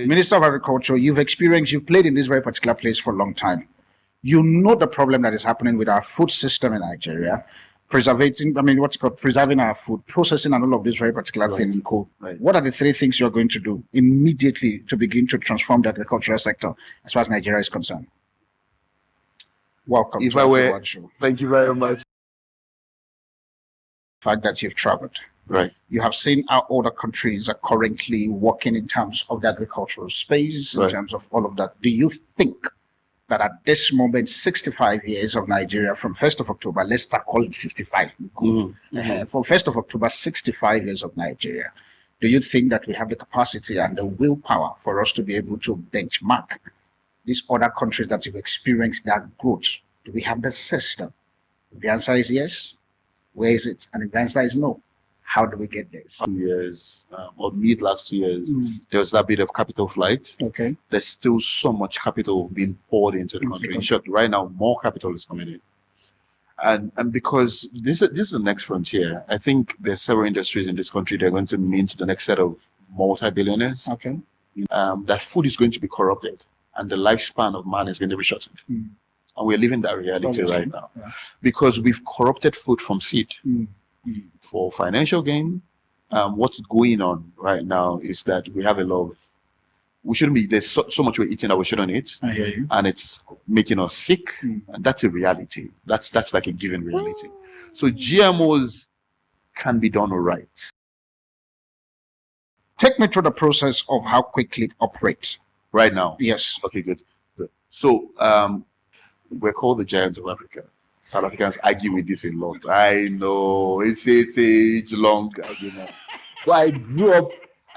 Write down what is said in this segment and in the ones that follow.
Minister of Agriculture, you've played in this very particular place for a long time. You know the problem that is happening with our food system in Nigeria, preserving our food, processing and all of these very particular things in coal. Right. What are the three things you're going to do immediately to begin to transform the agricultural sector as far as Nigeria is concerned? Welcome to AfriOne Show. Thank you very much. The fact that you've traveled. Right. You have seen how other countries are currently working in terms of the agricultural space, in terms of all of that. Do you think that at this moment, 65 years of Nigeria from 1st of October, let's start calling it 65. From 1st of October, 65 years of Nigeria. Do you think that we have the capacity and the willpower for us to be able to benchmark these other countries that have experienced that growth? Do we have the system? If the answer is yes, where is it? And if the answer is no, how do we get this? 2 years, or mid last 2 years, there was that bit of capital flight. Okay. There's still so much capital being poured into the country. In short, right now, more capital is coming in. And because this is the next frontier, I think there's several industries in this country that are going to mint the next set of multi-billionaires. Okay. That food is going to be corrupted and the lifespan of man is going to be shortened. And we're living that reality right now. Yeah. Because we've corrupted food from seed. For financial gain. What's going on right now is that we have there's so much we're eating that we shouldn't eat. I hear you. And it's making us sick. And that's a reality. That's like a given reality. So GMOs can be done right. Take me through the process of how quickly it operates. Right now? Yes. Okay, good. So we're called the giants of Africa. South Africans argue with this a lot. I know it's age-long argument. But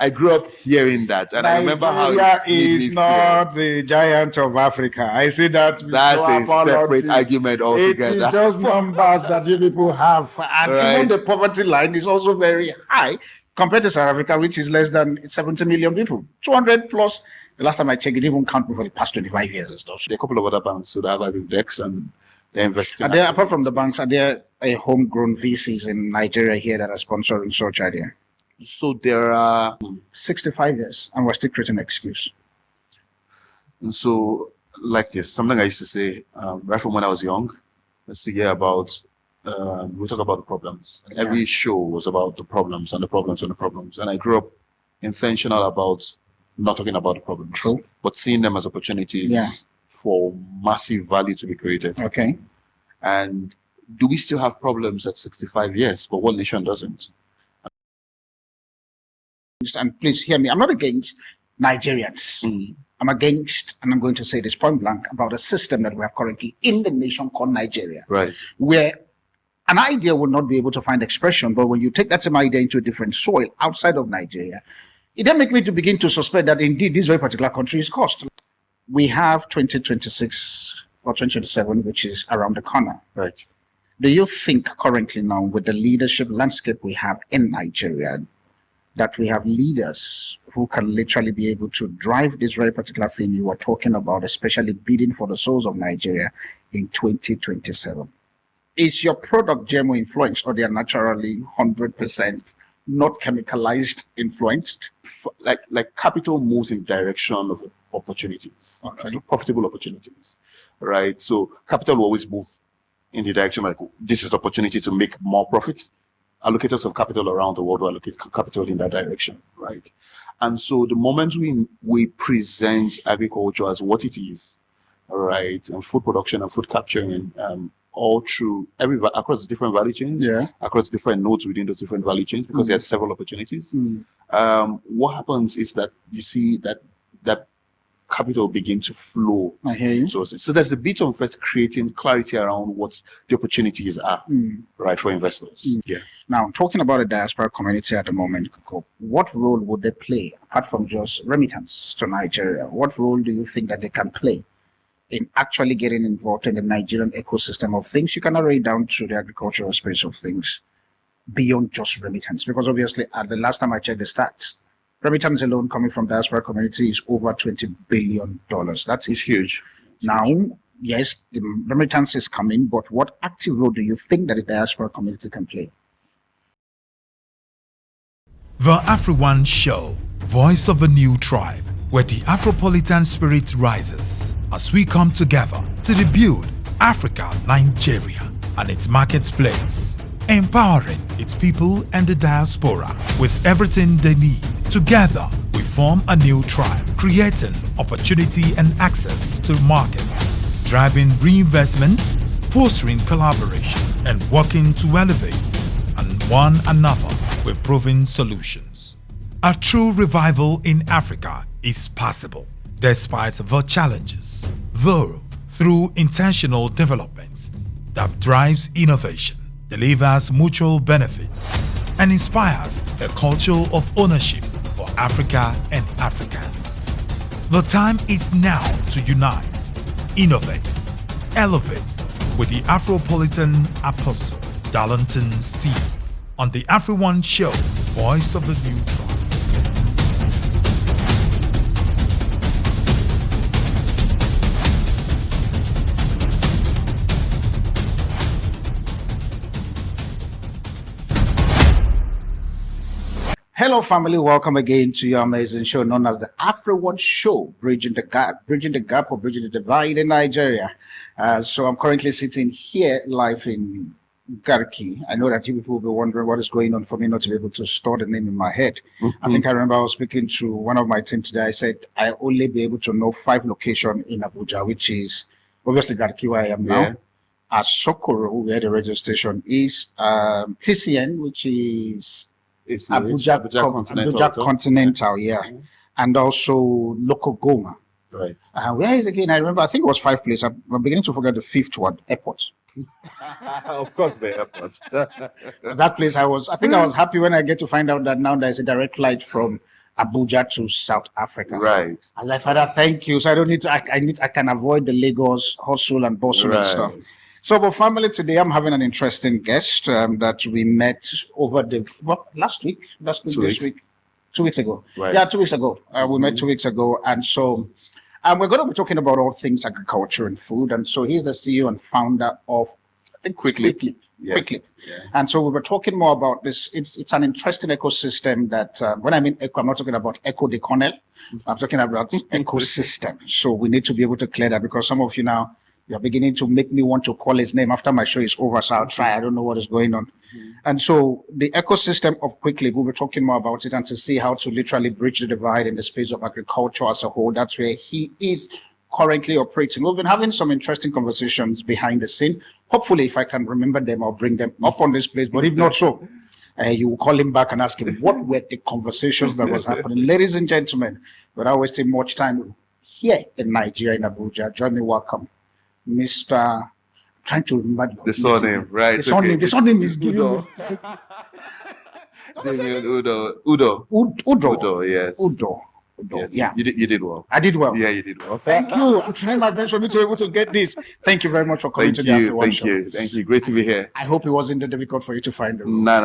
I grew up hearing that, and I remember how Nigeria is not the giant of Africa. I say that. That's a separate argument altogether. It is just numbers that you people have, and even the poverty line is also very high compared to South Africa, which is less than 70 million people. 200 plus. The last time I checked, it didn't count for the past 25 years and stuff. There are a couple of other banks that have index and. Apart from the banks, are there homegrown VCs in Nigeria here that are sponsoring such idea? So there are 65 years, and we're still creating an excuse. And so, like this, something I used to say right from when I was young, let's see about we talk about the problems. And every show was about the problems and the problems and the problems. And I grew up intentional about not talking about the problems, but seeing them as opportunities. For massive value to be created. Okay. And do we still have problems at 65 years? But what nation doesn't? And please hear me, I'm not against Nigerians. I'm against, and I'm going to say this point blank, about a system that we have currently in the nation called Nigeria. Right. Where an idea will not be able to find expression, but when you take that same idea into a different soil outside of Nigeria, it then makes me to begin to suspect that indeed this very particular country is cost. We have 2026 or 2027, which is around the corner. Right. Do you think currently now, with the leadership landscape we have in Nigeria, that we have leaders who can literally be able to drive this very particular thing you were talking about, especially bidding for the souls of Nigeria in 2027? Is your product GMO influenced, or they are naturally 100% not chemicalized influenced? Like capital moves in direction of opportunities, profitable opportunities, right? So capital will always move in the direction like this is opportunity to make more profits. Allocators of capital around the world will allocate capital in that direction, right? And so the moment we present agriculture as what it is, right, and food production and food capturing, all through across different value chains, across different nodes within those different value chains, because there are several opportunities. What happens is that you see that capital begin to flow. I hear you. So there's a bit of first creating clarity around what the opportunities are, right, for investors. Now, talking about the diaspora community at the moment, what role would they play, apart from just remittance to Nigeria? What role do you think that they can play in actually getting involved in the Nigerian ecosystem of things? You can narrow it down to the agricultural space of things beyond just remittance, because obviously at the last time I checked the stats, remittance alone coming from diaspora community is over $20 billion. That is huge. Now, yes, the remittance is coming, but what active role do you think that the diaspora community can play? The AfriOne Show, voice of a new tribe. where the Afropolitan spirit rises as we come together to rebuild Africa, Nigeria, and its marketplace, empowering its people and the diaspora with everything they need. Together, we form a new tribe, creating opportunity and access to markets, driving reinvestments, fostering collaboration, and working to elevate and one another with proven solutions. A true revival in Africa is possible, despite the challenges, though through intentional development that drives innovation, delivers mutual benefits, and inspires a culture of ownership for Africa and Africans. The time is now to unite, innovate, elevate with the Afropolitan Apostle, Darlington Steve, on the AfriOne show, Voice of the New Tribe. Hello, family. Welcome again to your amazing show known as the AfriOne Show, bridging the gap or bridging the divide in Nigeria. So I'm currently sitting here live in Garki. I know that you people will be wondering what is going on for me not to be able to store the name in my head. I think I remember I was speaking to one of my team today. I said I only be able to know 5 locations in Abuja, which is obviously Garki, where I am now. Sokoro, where the radio station is. TCN, which is Abuja Continental, yeah. And also Loco Goma. Right. Where is again? I remember, I think it was 5 places. I'm beginning to forget the 5th one, airport. Of course, the airport. That place, I was happy when I get to find out that now there's a direct flight from Abuja to South Africa. Right. I'm like, Father, thank you. So I don't need to, I can avoid the Lagos hustle and bustle and stuff. So, but family, today I'm having an interesting guest that we met over last week, 2 weeks ago. Right. Yeah, 2 weeks ago. We met 2 weeks ago. And so we're going to be talking about all things agriculture and food. And so he's the CEO and founder of, I think, Quickly. Yes. Quickly. Yeah. And so we were talking more about this. It's an interesting ecosystem that, when I mean eco, I'm not talking about echo de Cornell. I'm talking about ecosystem. So we need to be able to clear that because some of you now, you're beginning to make me want to call his name after my show is over, so I'll try. I don't know what is going on. And so the ecosystem of Quickly, we'll be talking more about it and to see how to literally bridge the divide in the space of agriculture as a whole. That's where he is currently operating. We've been having some interesting conversations behind the scene. Hopefully, if I can remember them, I'll bring them up on this place. But if not so, you will call him back and ask him, what were the conversations that was happening? Ladies and gentlemen, without wasting much time, here in Nigeria, in Abuja, join me, welcome. Mr. Trying to remember the surname, right? The surname is giving me Damion Udoh, yes. Udoh. Yes. Yeah. You did well. I did well. Yeah, you did well. Thank you. I'm trying my best for me to be able to get this. Thank you very much for coming to the AfriOne show. Thank you. Great to be here. I hope it wasn't difficult for you to find the room. No.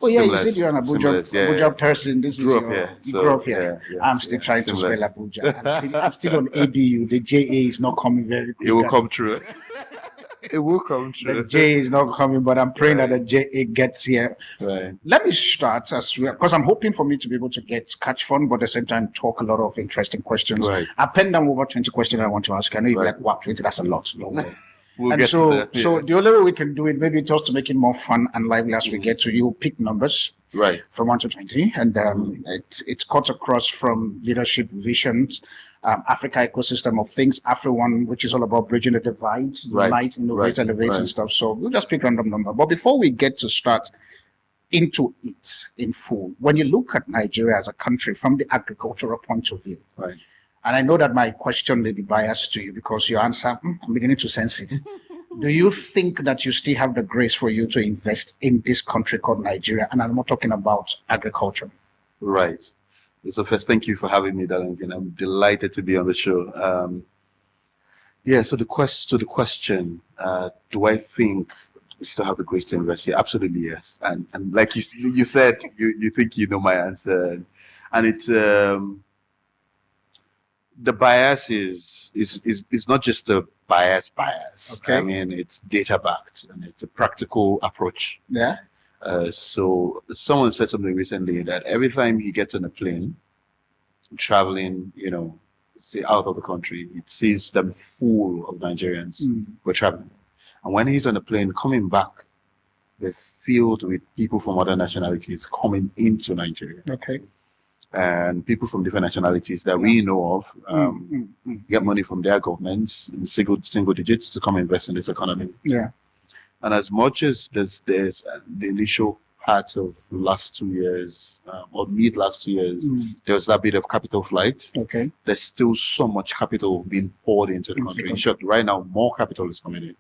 Oh yeah, you said you're an Abuja person. This grew is up here. You grew up here. I'm still trying to spell Abuja. I'm still on ABU. The JA is not coming very quick. It will come true. It will come true. The J is not coming, but I'm praying that the JA gets here. Right. Let me start because I'm hoping for me to be able to catch fun, but at the same time talk a lot of interesting questions. Right. I penned down over 20 questions I want to ask. I know you're like, wow, 20, that's a lot. We'll and get so, to that. Yeah. So the only way we can do it, maybe just to make it more fun and lively as we get to you, pick numbers. Right. From 1 to 20. And it's cut across from leadership visions, Africa ecosystem of things, AfriOne, which is all about bridging the divide, unite, innovate, elevate and stuff. So we'll just pick random number. But before we get to start into it in full, when you look at Nigeria as a country from the agricultural point of view, right. And I know that my question may be biased to you because your answer, I'm beginning to sense it. Do you think that you still have the grace for you to invest in this country called Nigeria? And I'm not talking about agriculture. Right. So first, thank you for having me, Darlington. I'm delighted to be on the show. So the question, do I think we still have the grace to invest here? Absolutely, yes. And like you said, you think you know my answer. And it's the bias is not just a bias. Okay. I mean, it's data backed and it's a practical approach. Yeah. So someone said something recently that every time he gets on a plane, traveling, say out of the country, it sees them full of Nigerians who are traveling. And when he's on the plane coming back, they're filled with people from other nationalities coming into Nigeria. Okay. And people from different nationalities that we know of get money from their governments in single digits to come invest in this economy. Yeah. And as much as there's the initial parts of the last 2 years, or mid last 2 years, there was that bit of capital flight. Okay. There's still so much capital being poured into the country. In short, right now, more capital is coming in.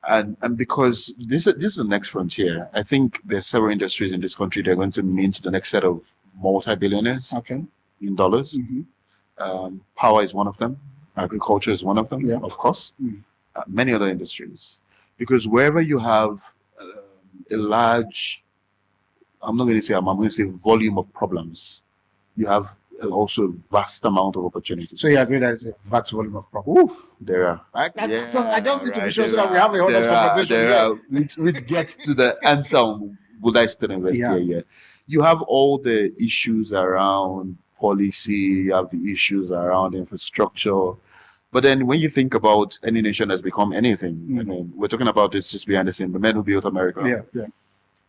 And because this is the next frontier, I think there's several industries in this country that are going to mint the next set of multi-billionaires in dollars. Power is one of them. Agriculture is one of them, of course. Many other industries. Because wherever you have a large, I'm going to say volume of problems, you have also a vast amount of opportunity. So you agree that it's a vast volume of problems? Oof, there are. I just need to be sure so that we have a honest conversation. Which gets to the answer, would I still invest here? Yeah. You have all the issues around policy, you have the issues around infrastructure. But then when you think about any nation that's become anything, I mean, we're talking about this just behind the scene, the men who built America. Yeah.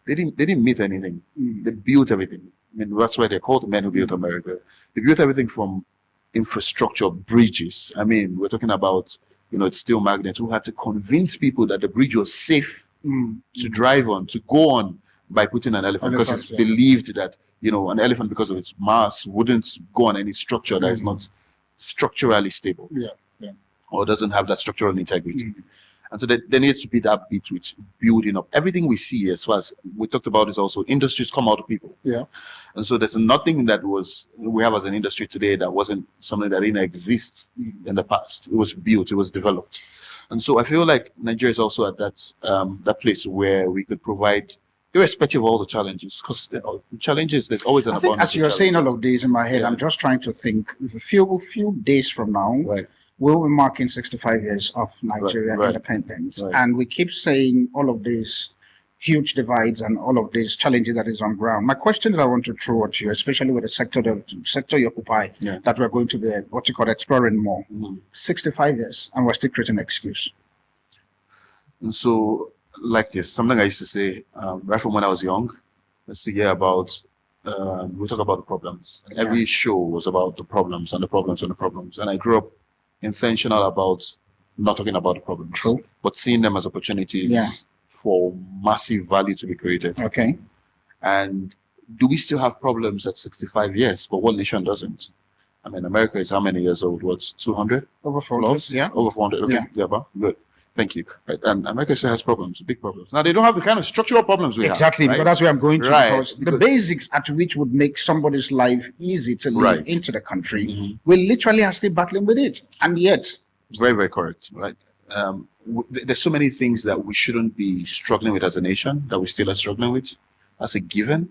They didn't meet anything. They built everything. I mean, that's why they're called the men who built America. They built everything from infrastructure, bridges. I mean, we're talking about, steel magnates who had to convince people that the bridge was safe to drive on, to go on by putting an elephant, because it's believed that, an elephant, because of its mass, wouldn't go on any structure that is not structurally stable. Or doesn't have that structural integrity. And so there needs to be that bit with building up. Everything we see, as far as we talked about, is also industries come out of people. Yeah. And so there's nothing that we have as an industry today that wasn't something that didn't exist in the past. It was built, it was developed. And so I feel like Nigeria is also at that place where we could provide, irrespective of all the challenges, because the challenges, there's always an abundance. As you're saying all of this in my head, I'm just trying to think, a few days from now, we'll be marking 65 years of Nigeria independence. And we keep saying all of these huge divides and all of these challenges that is on ground. My question that I want to throw at you, especially with the sector you occupy, that we're going to be, exploring more. 65 years, and we're still creating an excuse. And so, like this, something I used to say, right from when I was young, let's hear about, we talk about the problems. Every show was about the problems and the problems and the problems. And I grew up intentional about not talking about the problems, but seeing them as opportunities for massive value to be created. Okay. And do we still have problems at 65 years? But what nation doesn't? I mean, America is how many years old? What, 200? Over 400, Over 400, okay. Good. Thank you. Right. And America still has problems, big problems. Now, they don't have the kind of structural problems we have. Exactly, because that's where I'm going to. Because the basics at which would make somebody's life easy to live into the country, we literally are still battling with it. And yet. Very, very correct. Right. There's so many things that we shouldn't be struggling with as a nation that we still are struggling with. That's a given.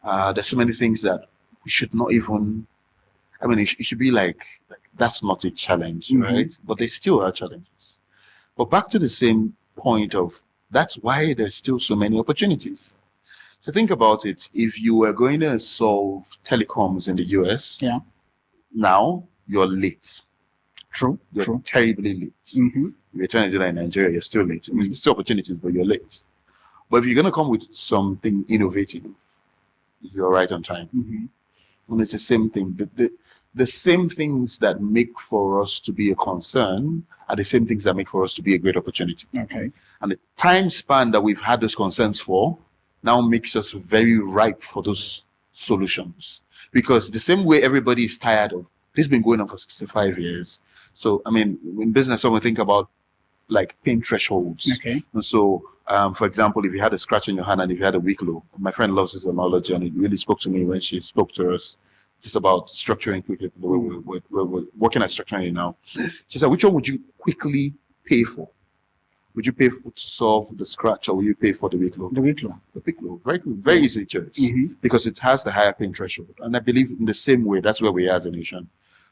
There's so many things that we should not even, I mean, it should be like that's not a challenge, right? But they still are challenges. But back to the same point of, that's why there's still so many opportunities. So think about it. If you were going to solve telecoms in the US, now you're late. You're terribly late. If you're trying to do that in Nigeria, you're still late. I mean, there's still opportunities, but you're late. But if you're going to come with something innovative, you're right on time. And it's the same thing. The same things that make for us to be a concern are the same things that make for us to be a great opportunity. Okay. And the time span that we've had those concerns for now makes us very ripe for those solutions. Because the same way everybody is tired of, this has been going on for 65 years. So, I mean, in business, when we think about like pain thresholds. Okay. And so, for example, if you had a scratch in your hand and if you had a weak low, my friend loves this analogy and it really spoke to me when she spoke to us just about structuring quickly. We're working at structuring it now. She said, which one would you quickly pay for? Would you pay to solve the scratch, or will you pay for the weak low? The weak low. The weak low. Very, very easy choice. Because it has the higher pain threshold. And I believe in the same way, that's where we are as a nation.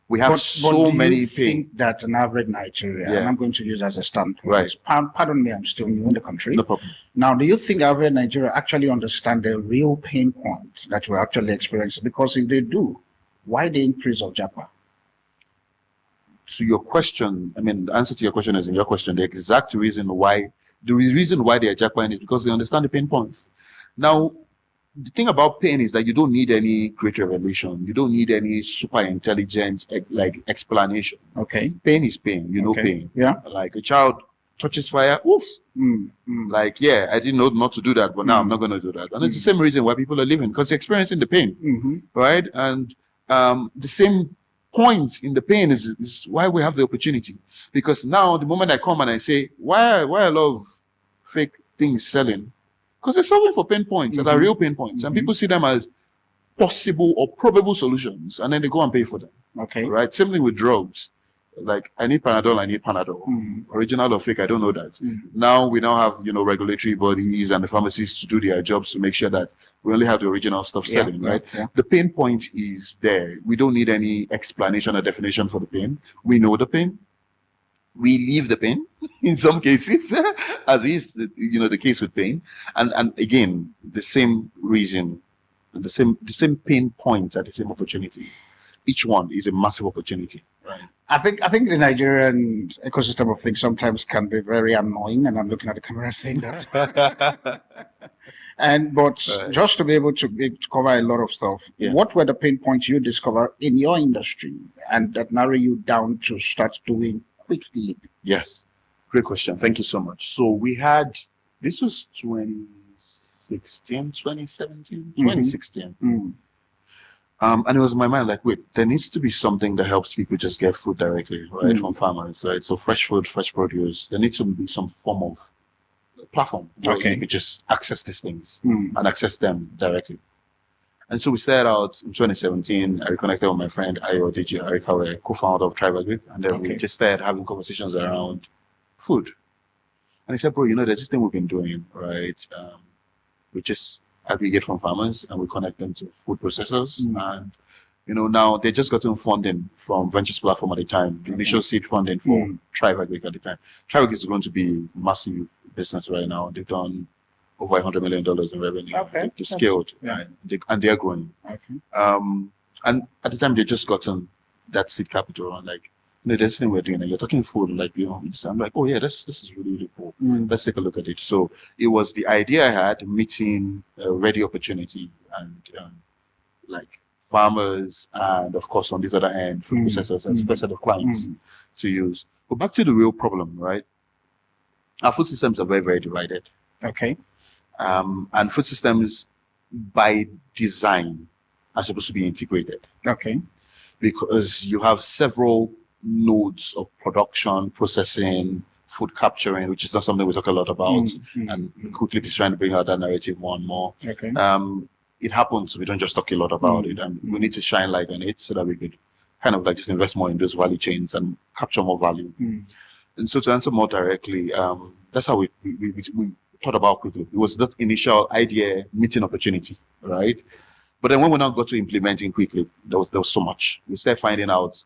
We have so many pain. Think that an average Nigerian, and I'm going to use as a standpoint. Right. Pardon me, I'm still new in the country. No problem. Now, do you think average Nigeria actually understand the real pain point that we're actually experiencing? Because if they do, Why the increase of Japa? To your question, I mean, the answer to your question is in your question. The exact reason why, the reason why they are Japan is because they understand the pain points. Now, the thing about pain is that you don't need any great revelation. You don't need any super intelligent like explanation. Okay. Pain is pain. You know pain. Yeah. Like a child touches fire. Oof. Like, yeah, I didn't know not to do that, but now I'm not going to do that. And it's the same reason why people are living, because they're experiencing the pain, right? And the same point in the pain is why we have the opportunity. Because now, the moment I come and I say, why I love fake things selling? Because they're solving for pain points that are real pain points, and people see them as possible or probable solutions, and then they go and pay for them. Okay. Right? Same thing with drugs. Like, I need Panadol. Original or fake, I don't know that. Now we have, regulatory bodies and the pharmacists to do their jobs to make sure that we only have the original stuff selling, right? Yeah. The pain point is there. We don't need any explanation or definition for the pain. We know the pain. We leave the pain in some cases, as is, the case with pain. And again, the same reason, the same pain point at the same opportunity. Each one is a massive opportunity. Right. I think the Nigerian ecosystem of things sometimes can be very annoying, and I'm looking at the camera saying that. Just to be able to cover a lot of stuff, what were the pain points you discovered in your industry and that narrow you down to start doing quickly? Yes, great question. Thank you so much. So this was 2016, 2017, 2016. And it was in my mind, like, wait, there needs to be something that helps people just get food directly, right, from farmers, right? So fresh food, fresh produce. There needs to be some form of platform where you could just access these things and access them directly. And so we started out in 2017. I reconnected with my friend Ayo, co-founder of Tribal Group, and then we just started having conversations around food. And he said, bro, there's this thing we've been doing, right? We just aggregate from farmers and we connect them to food processors. And, now they just gotten funding from Ventures Platform at the time, the initial seed funding for Tribe Agric at the time. Tribe Agric is going to be a massive business right now. They've done over $100 million in revenue. Okay. They're scaled, right? And they're growing. Okay. And at the time, they just gotten that seed capital, and like, there's this thing we're doing, and you're talking food, like, I'm like, oh yeah, this is really, really cool. Let's take a look at it. So it was the idea I had, meeting a ready opportunity, and like farmers, and of course on this other end, food processors and special set of clients to use. But back to the real problem, right? Our food systems are very, very divided. Okay. And food systems by design are supposed to be integrated. Okay. Because you have several nodes of production, processing, food capturing, which is not something we talk a lot about. And quickly is trying to bring out that narrative more and more. Okay. It happens, we don't just talk a lot about it, and we need to shine light on it so that we could kind of like just invest more in those value chains and capture more value. And so to answer more directly, that's how we thought about quickly. It was that initial idea, meeting opportunity, right? But then when we now got to implementing quickly, there was so much. We started finding out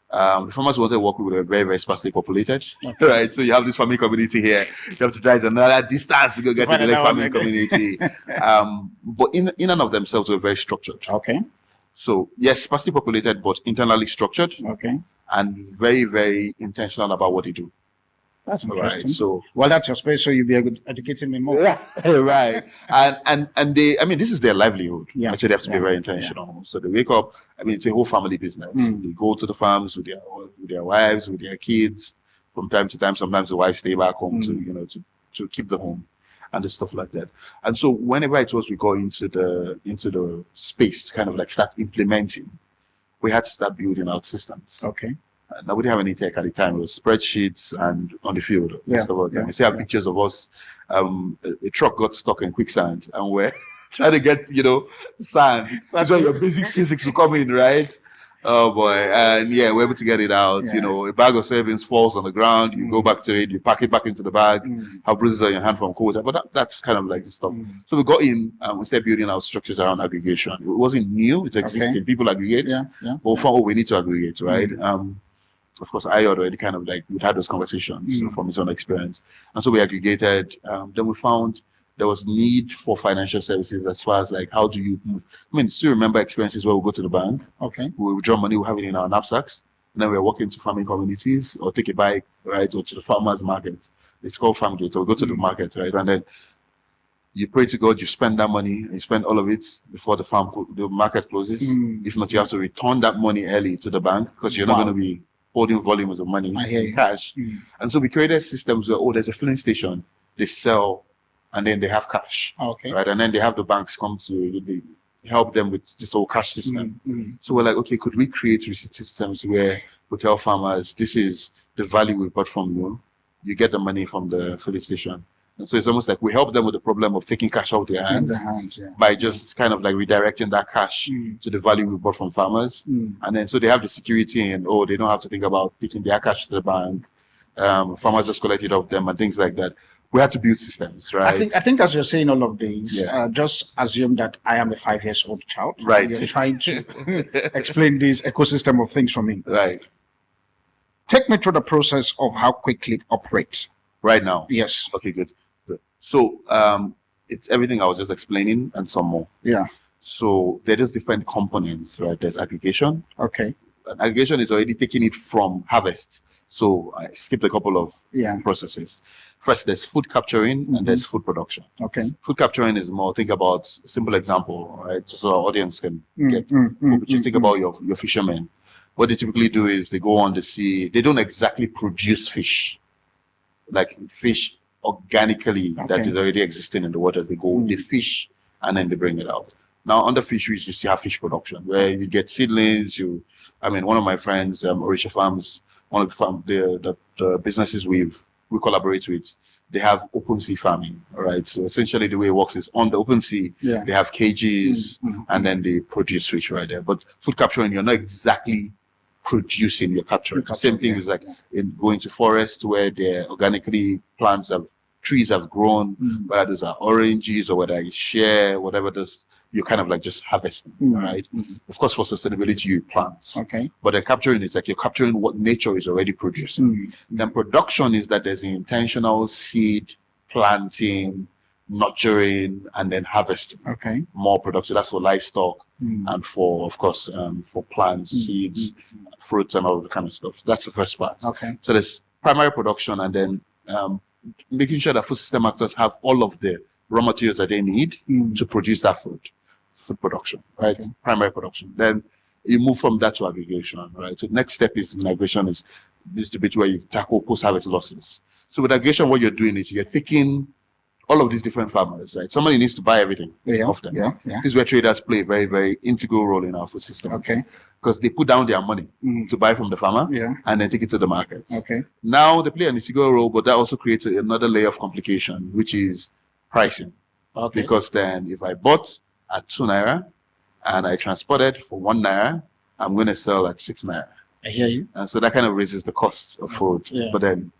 the farmers wanted to work with a very, very sparsely populated, right? So you have this farming community here. You have to drive another distance to go get to the next farming community. But in and of themselves, were very structured. Okay. So yes, sparsely populated, but internally structured. Okay. And very, very intentional about what they do. That's interesting. Right. So, well, that's your space, so you'll be educating me more. Right. And they, this is their livelihood. Yeah. So they have to be very intentional. Yeah. So they wake up, it's a whole family business. They go to the farms with their wives, with their kids. From time to time, sometimes the wives stay back home to keep the home and the stuff like that. And so whenever it was we go into the space, kind of like start implementing, we had to start building out systems. Okay. Now we didn't have any tech at the time. It was spreadsheets and on the field. Yeah. Stuff like that. We see our pictures of us. A truck got stuck in quicksand, and we're trying to get sand. That's where your basic physics will come in, right? Oh boy! And yeah, we're able to get it out. Yeah. A bag of soybeans falls on the ground. You go back to it. You pack it back into the bag. Have bruises on your hand from cold. But that's kind of like the stuff. So we got in and we started building our structures around aggregation. It wasn't new. It existed. Okay. People aggregate. Yeah. But we found we need to aggregate, right? Of course, I already we had those conversations from his own experience. And so we aggregated. Then we found there was need for financial services as far as like, how do you move? I mean, still remember experiences where we go to the bank, Okay. we withdraw money, we have it in our knapsacks, and then we're walking to farming communities or take a bike, right, or to the farmers market. It's called farm gate, or we go to the market, right, and then you pray to God, you spend that money, and you spend all of it before the market closes. If not, you have to return that money early to the bank because you're not going to be holding volumes of money in cash. And so we created systems where, there's a filling station, they sell, and then they have cash. Okay. Right, and then they have the banks come to help them with this whole cash system. So we're like, okay, could we create receipt systems where we tell farmers, this is the value we bought from you, you get the money from the filling station. And so it's almost like we help them with the problem of taking cash out of their hands, by just kind of like redirecting that cash to the value we bought from farmers. And then so they have the security and they don't have to think about taking their cash to the bank. Farmers just collect it off them and things like that. We had to build systems, right? I think as you're saying all of these, just assume that I am a 5-year-old child. Right. You're trying to explain this ecosystem of things for me. Right. Take me through the process of how quickly it operates. Right now? Yes. Okay, good. So it's everything I was just explaining and some more. Yeah. So there's different components, right? There's aggregation. Okay. And aggregation is already taking it from harvest. So I skipped a couple of processes. First, there's food capturing and there's food production. Okay. Food capturing is more, think about a simple example, right? Just so our audience can get food. Just think about your fishermen. What they typically do is they go on the sea. They don't exactly produce fish, like fish organically that is already existing in the waters. They go, they fish, and then they bring it out. Now, under fisheries, you still have fish production, where you get seedlings. One of my friends, Orisha Farms, one of the businesses we collaborate with, they have open sea farming, all right? So essentially the way it works is on the open sea, they have cages, and then they produce fish right there. But food capturing, you're not exactly producing, you're capturing. Same thing is like in going to forests where they're organically trees have grown, whether those are oranges or whether it's share, whatever those, you're kind of like just harvesting, right? Of course, for sustainability, you plant. Okay. But then capturing is like you're capturing what nature is already producing. Then production is that there's an intentional seed, planting, nurturing, and then harvesting. Okay. More production. That's for livestock and for, of course, for plants, seeds, fruits, and all the kind of stuff. That's the first part. Okay. So there's primary production, and then making sure that food system actors have all of the raw materials that they need to produce that food production, right? Okay. Primary production. Then you move from that to aggregation, right? So next step is aggregation is the bit where you tackle post-harvest losses. So with aggregation, what you're doing is you're taking all of these different farmers, right? Somebody needs to buy everything off them. This is where traders play a very, very integral role in our food system. Okay. Because they put down their money to buy from the farmer and then take it to the markets. Okay. Now they play an integral role, but that also creates another layer of complication, which is pricing. Okay. Because then if I bought at 2 naira and I transported for 1 naira, I'm going to sell at 6 naira. I hear you. And so that kind of raises the cost of food. Yeah. But then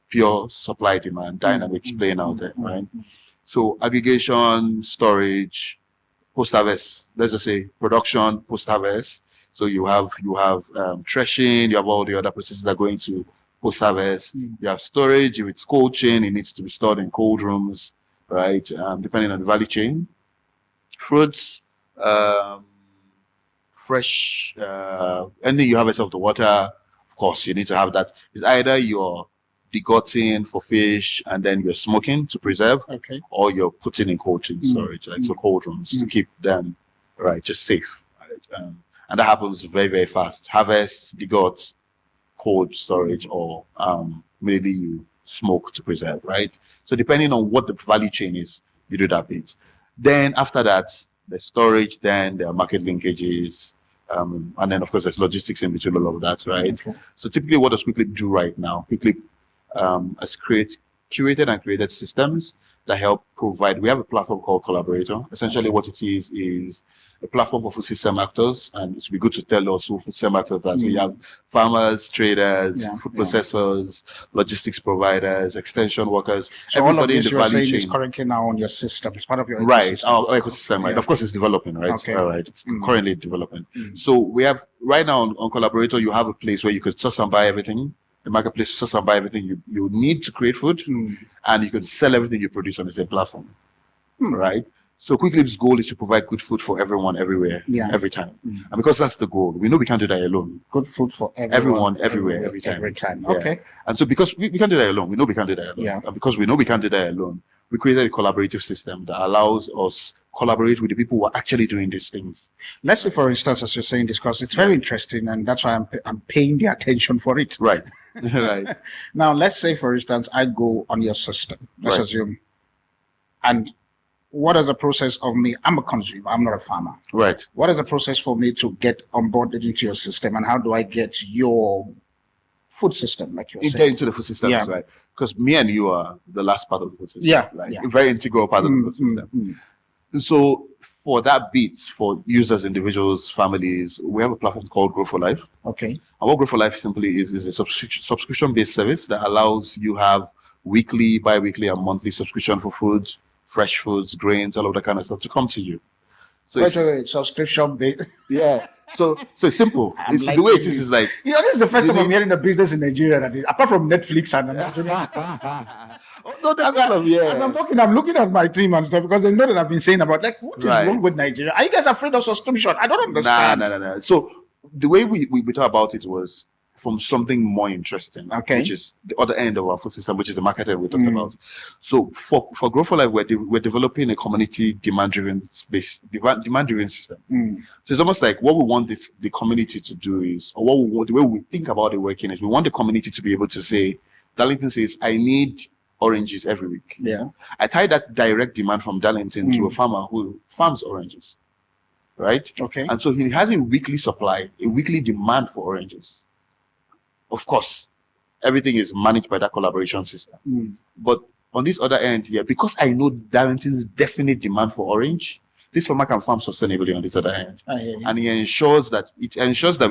pure supply demand dynamics playing out there, right? So aggregation, storage, post-harvest, let's just say production, post-harvest. So you have threshing, you have all the other processes that are going to post-harvest. You have storage, if it's cold chain, it needs to be stored in cold rooms, right? Depending on the value chain. Fruits, fresh, anything you harvest off the water, of course, you need to have that. It's either you're degutting for fish and then you're smoking to preserve, or you're putting in cold chain storage, like so cold rooms to keep them, right, just safe. Right? And that happens very, very fast. Harvest, degut, cold storage, or maybe you smoke to preserve, right? So depending on what the value chain is, you do that bit. Then after that, the storage, then there are market linkages, and then of course there's logistics in between all of that, right? Okay. So typically what does Quickly do right now? Quickly has curated and created systems that help provide. We have a platform called Collaborator. Essentially what it is a platform for food system actors, and it would be good to tell also food system actors that so you have farmers, traders, food processors, logistics providers, extension workers, so everybody in the value chain is currently now on your system. It's part of your ecosystem. Right, our ecosystem, right. Of course it's developing, right? Okay. All right. It's currently developing. So we have right now on Collaborator, you have a place where you could source and buy everything. The marketplace, source and buy everything you need to create food, and you can sell everything you produce on the same platform. right? So Quick Leap's goal is to provide good food for everyone, everywhere, every time. And because that's the goal, we know we can't do that alone. Good food for Everyone, everywhere, every time. Every time. Yeah. Okay. And so because we can't do that alone, we know we can't do that alone. Yeah. And because we know we can't do that alone, we created a collaborative system that allows us collaborate with the people who are actually doing these things. Let's say, for instance, as you're saying this, because it's very interesting, and that's why I'm paying the attention for it. Right. Right. Now, let's say, for instance, I go on your system. Let's assume, and what is the process of me? I'm a consumer. I'm not a farmer. Right. What is the process for me to get onboarded into your system, and how do I get your food system, like you're saying? Into the food system, right? Because me and you are the last part of the food system. Yeah. A very integral part of the food system. So for that bit, for users, individuals, families, we have a platform called Grow for Life. Okay. And what Grow for Life simply is a subscription-based service that allows you have weekly, bi-weekly, and monthly subscription for food, fresh foods, grains, all of that kind of stuff to come to you. So wait, subscription based. Yeah. So it's simple. It's like the way it is like, this is the first time I'm hearing a business in Nigeria that is, apart from Netflix and as I'm talking, I'm looking at my team and stuff because they know that I've been saying about what is wrong with Nigeria? Are you guys afraid of subscription? I don't understand. No. So the way we thought about it was from something more interesting, which is the other end of our food system, which is the marketing we talked about. So for Grow for Life, we're developing a community demand-driven system. So it's almost like what we want the community to do is, or the way we think about it working is, we want the community to be able to say, Darlington says, I need oranges every week. Yeah. I tie that direct demand from Darlington to a farmer who farms oranges, right? Okay. And so he has a weekly supply, a weekly demand for oranges. Of course, everything is managed by that collaboration system. But on this other end here, because I know Darlington's definite demand for orange, this farmer can farm sustainably on this other end. And he ensures that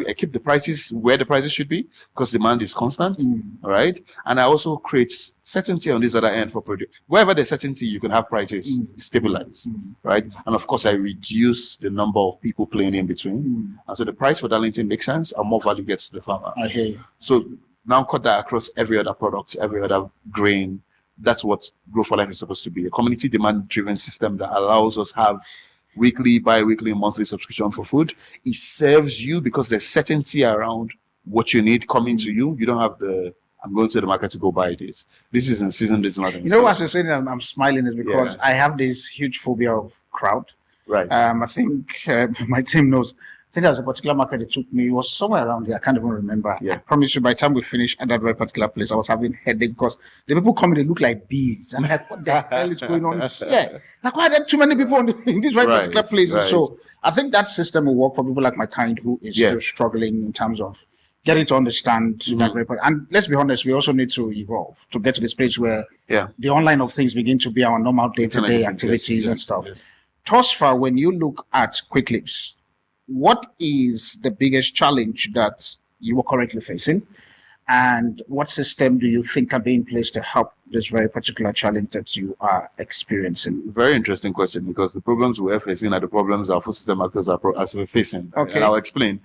I keep the prices where the prices should be because demand is constant, right? And I also create certainty on this other end for produce. Wherever there's certainty, you can have prices stabilize, right? And of course, I reduce the number of people playing in between. And so the price for Darlington makes sense and more value gets to the farmer. I hear you. So now cut that across every other product, every other grain. That's what Grow for Life is supposed to be, a community demand-driven system that allows us have weekly, bi-weekly, monthly subscription for food. It serves you because there's certainty around what you need coming to you. You don't have I'm going to the market to go buy this. This is in season, this is not in season. You know what you're saying? I'm smiling is because I have this huge phobia of crowd. Right. I think my team knows. I think there was a particular market that took me. It was somewhere around there. I can't even remember. I promise you, by the time we finished at that very particular place, I was having headache because the people coming, they look like bees. And I'm like, what the hell is going on here? Like, why are there too many people in this very particular place? And so I think that system will work for people like my kind who is still struggling in terms of getting to understand that very part. And let's be honest, we also need to evolve to get to this place where the online of things begin to be our normal day-to-day activities and stuff. Thus far, when you look at Quick Leaps, what is the biggest challenge that you are currently facing? And what system do you think can be in place to help this very particular challenge that you are experiencing? Very interesting question, because the problems we're facing are the problems our food system actors are facing. Okay. And I'll explain.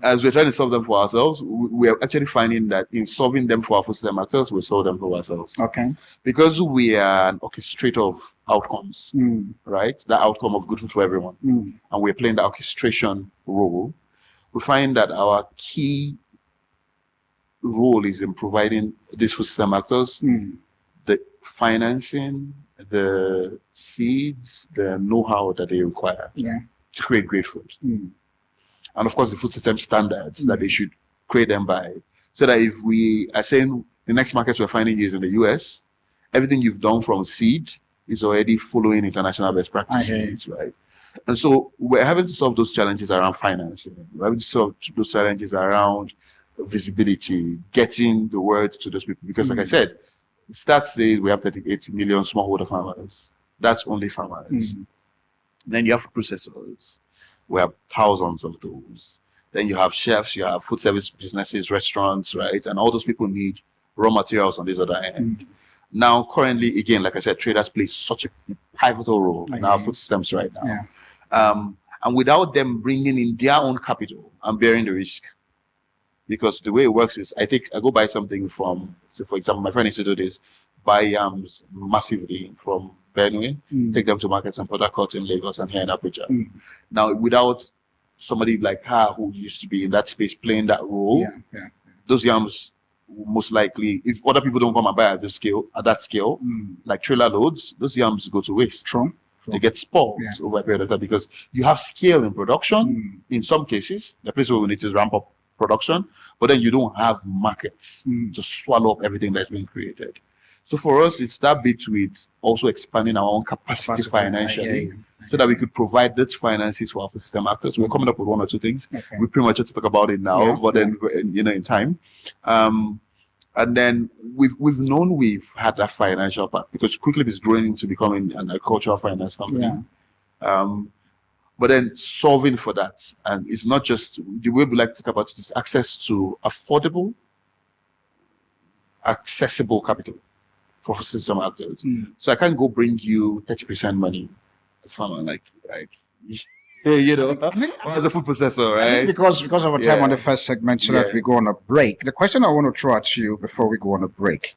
As we're trying to solve them for ourselves, we are actually finding that in solving them for our food system actors, we solve them for ourselves. Okay. Because we are an orchestrator of outcomes, right? That outcome of good food for everyone. And we're playing the orchestration role. We find that our key role is in providing these food system actors the financing, the seeds, the know-how that they require to create great food. And of course, the food system standards that they should create them by. So that if we are saying the next markets we're finding is in the US, everything you've done from seed is already following international best practices, right? And so we're having to solve those challenges around financing. We're having to solve those challenges around visibility, getting the word to those people. Because like I said, stats say we have 38 million smallholder farmers. That's only farmers. Then you have food processors. We have thousands of those. Then you have chefs, you have food service businesses, restaurants, right? And all those people need raw materials on this other end. Now, currently, again, like I said, traders play such a pivotal role in our food systems right now. And without them bringing in their own capital and bearing the risk, because the way it works is I go buy something from, so for example, my friend used to do this, buy yams massively from Benue, take them to markets in Port Harcourt, in Lagos, and here in Abuja. Now, without somebody like her who used to be in that space playing that role, those yams most likely, if other people don't come and buy at that scale, like trailer loads, those yams go to waste. True. They get spoiled over a period of time because you have scale in production. In some cases, the place where we need to ramp up production, but then you don't have markets to swallow up everything that's being created. So for us, it's that bit with also expanding our own capacity financially, so that we could provide those finances for our system actors. We're coming up with one or two things. We pretty much have to talk about it now, but then in time. And then we've known we've had that financial part because Quickly is growing into becoming an agricultural finance company. But then solving for that, and it's not just the way we like to talk about it, is access to affordable, accessible capital for system actors. So I can't go bring you 30% money as farmer, like, right? As a food processor, right? Because of our time on the first segment, so that we go on a break. The question I want to throw at you before we go on a break: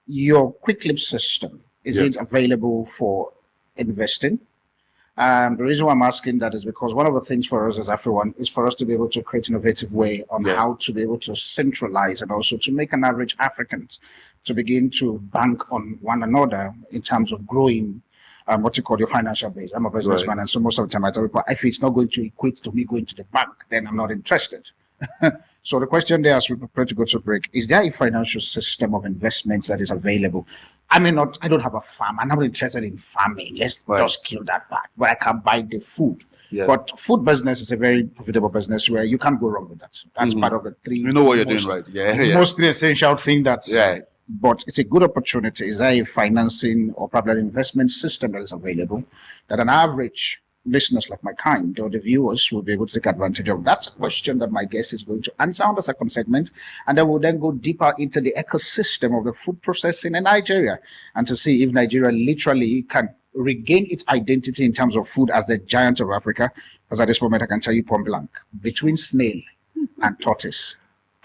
your Quickly system, is it available for investing? The reason why I'm asking that is because one of the things for us as AfriOne is for us to be able to create an innovative way on how to be able to centralize and also to make an average African to begin to bank on one another in terms of growing what you call your financial base. I'm a businessman, and so most of the time I tell people, if it's not going to equate to me going to the bank, then I'm not interested. So the question there, as we prepare to go to break, is there a financial system of investments that is available? I don't have a farm. I'm not interested in farming. Let's just kill that part. But I can buy the food. But food business is a very profitable business where you can't go wrong with that. That's part of the three. You know what you're doing, right? Mostly essential thing that's but it's a good opportunity. Is there a financing or probably an investment system that is available that an average listeners like my kind or the viewers will be able to take advantage of? That's a question that my guest is going to answer on the second segment, and then we'll then go deeper into the ecosystem of the food processing in Nigeria and to see if Nigeria literally can regain its identity in terms of food as the giant of Africa. Because at this moment, I can tell you point blank, between snail and tortoise,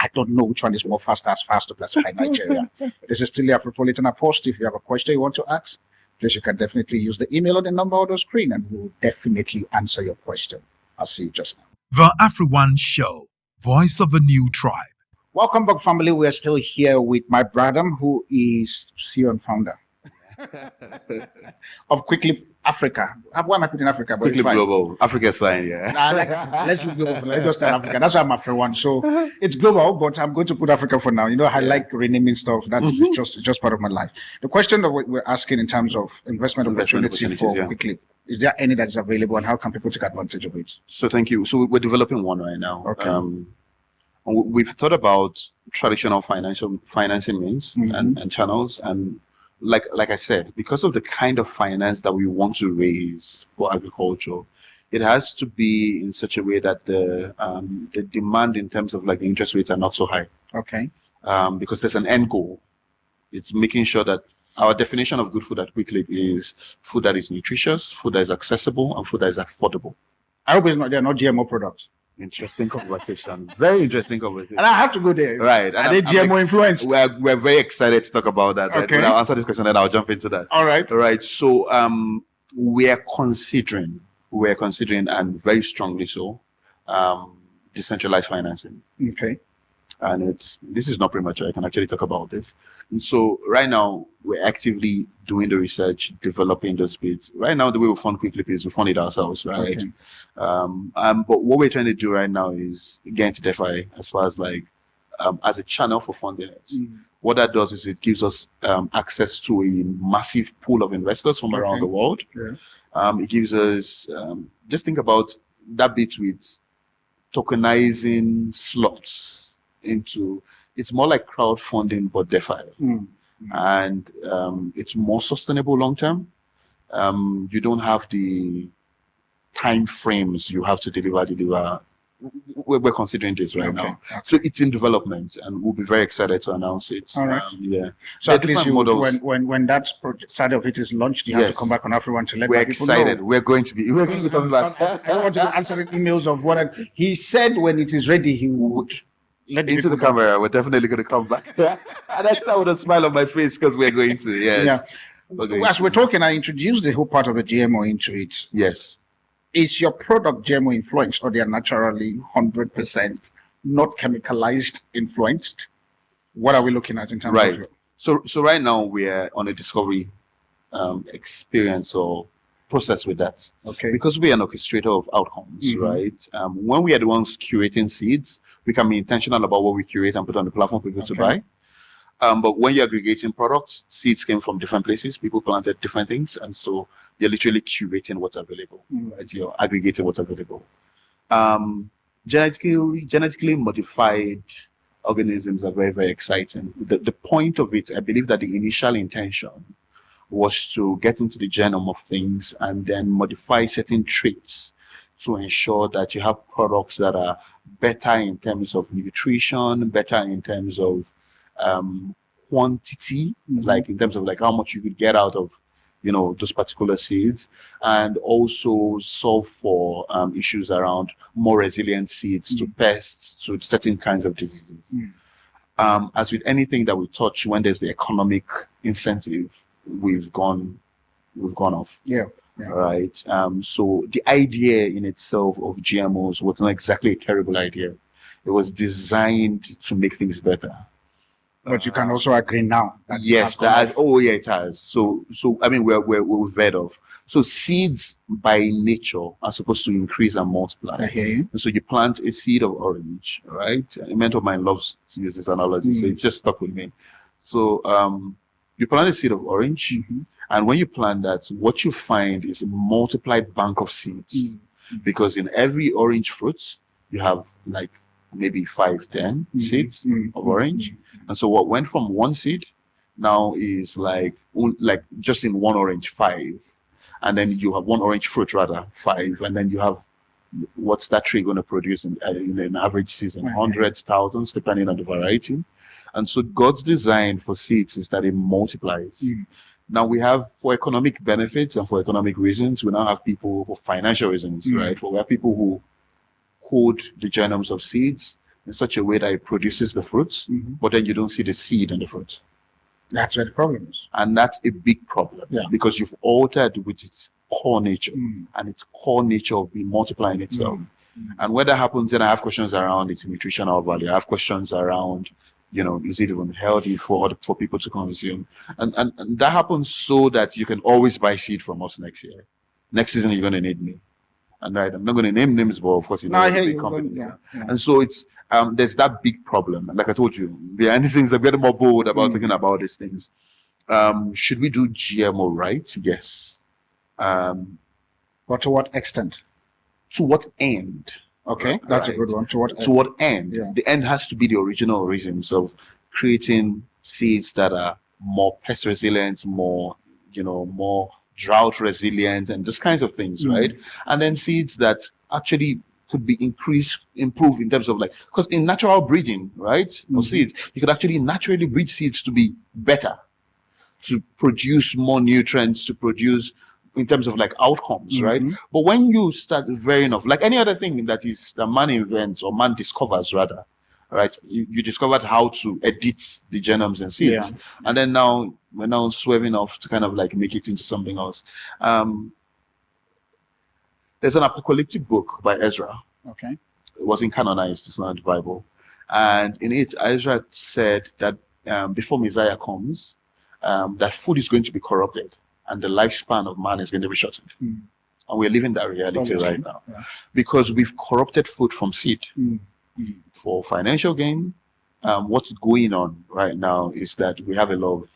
I don't know which one is more fast to classify Nigeria. This is still the Afropolitan Apostle. If you have a question you want to ask, please, you can definitely use the email or the number on the screen, and we'll definitely answer your question. I'll see you just now. The AfriOne Show, voice of a new tribe. Welcome back, family. We are still here with my brother, who is CEO and founder of Quickly Africa. Why am I putting Africa? But Quickly global. Africa is fine, let's do global. Let's just start Africa. That's why I'm AfriOne. So it's global, but I'm going to put Africa for now. I like renaming stuff. That's just part of my life. The question that we're asking in terms of investment opportunity for Quickly, is there any that is available, and how can people take advantage of it? So thank you. So we're developing one right now. Okay. We've thought about traditional financing means and channels, and like I said, because of the kind of finance that we want to raise for agriculture, it has to be in such a way that the demand in terms of like the interest rates are not so high. Okay. Because there's an end goal. It's making sure that our definition of good food at Quickly is food that is nutritious, food that is accessible, and food that is affordable. I hope they're not GMO products. Interesting conversation. Very interesting conversation. And I have to go there. Right. Are they GMO influenced? We're very excited to talk about that. Right? Okay. But I'll answer this question and I'll jump into that. All right. All right. So we're considering and very strongly so decentralized financing. Okay. And this is not premature. I can actually talk about this. And so right now we're actively doing the research, developing those bits. Right now, the way we fund Quickly is we fund it ourselves, right? Okay. But what we're trying to do right now is get into DeFi as far as like as a channel for funding it. What that does is it gives us access to a massive pool of investors from around the world. Yeah. It gives us just think about that bit with tokenizing slots into, it's more like crowdfunding but DeFi. And it's more sustainable long term. You don't have the time frames you have to deliver. We're considering this right now. Okay. So it's in development, and we'll be very excited to announce it. All right. So at least when that side of it is launched, you have to come back on AfriOne to let people know. We're excited. We're going to be coming back. I want to answer the emails of what he said when it is ready, he would. into the camera. We're definitely going to come back. And I said that with a smile on my face because we're going to. Yes. Yeah. As we're talking, I introduced the whole part of the GMO into it. Yes. Is your product GMO influenced, or they are naturally 100% not chemicalized influenced? What are we looking at in terms of it? So right now we're on a discovery experience or process with that. Okay. Because we are an orchestrator of outcomes, right? When we are the ones curating seeds, we can be intentional about what we curate and put on the platform for people to buy. But when you're aggregating products, seeds came from different places. People planted different things. And so you're literally curating what's available. Right? You're aggregating what's available. Genetically modified organisms are very, very exciting. The point of it, I believe that the initial intention was to get into the genome of things and then modify certain traits to ensure that you have products that are better in terms of nutrition, better in terms of quantity, like in terms of like how much you could get out of, you know, those particular seeds, and also solve for issues around more resilient seeds to pests, to certain kinds of diseases. As with anything that we touch, when there's the economic incentive, we've gone off. Right. So the idea in itself of GMOs was not exactly a terrible idea. It was designed to make things better. But you can also agree now. That yes, it has. So I mean, we're vet of. So seeds by nature are supposed to increase and multiply. I hear you. And so you plant a seed of orange, right? A mentor of mine loves to use this analogy, so it just stuck with me. So you plant a seed of orange, and when you plant that, what you find is a multiplied bank of seeds, because in every orange fruit you have like maybe 5-10 seeds of orange. And so what went from one seed now is like just in one orange 5, and then you have one orange fruit rather 5, and then you have, what's that tree going to produce in an average season? Hundreds, thousands, depending on the variety. And so God's design for seeds is that it multiplies. Now we have, for economic benefits and for economic reasons, we now have people for financial reasons, right? We have people who code the genomes of seeds in such a way that it produces the fruits, but then you don't see the seed in the fruits. That's where the problem is. And that's a big problem, because you've altered with its core nature, and its core nature of being multiplying itself. And when that happens, then I have questions around its nutritional value. I have questions around, you know, is it even healthy for people to consume? And that happens so that you can always buy seed from us next year. Next season, you're going to need me. And right, I'm not going to name names, but of course, you know, big companies. And so it's there's that big problem. And like I told you, behind the scenes, I'm getting more bold about talking about these things. Should we do GMO right? Yes. But to what extent? To what end? Okay, that's a good one. To what end? To what end? The end has to be the original reasons of creating seeds that are more pest resilient, more, you know, more drought resilient, and those kinds of things, right? And then seeds that actually could be improved in terms of like, because in natural breeding, right, of seeds, you could actually naturally breed seeds to be better, to produce more nutrients, to produce in terms of like outcomes, right? But when you start varying off, like any other thing that man invents or man discovers rather, right? You discovered how to edit the genomes and seeds, and then now we're now swerving off to kind of like make it into something else. There's an apocalyptic book by Ezra. Okay. It wasn't canonized, it's not the Bible. And in it, Ezra said that before Messiah comes, that food is going to be corrupted and the lifespan of man is going to be shortened. And we're living that reality right now. Because we've corrupted food from seed for financial gain. What's going on right now is that we have a lot of,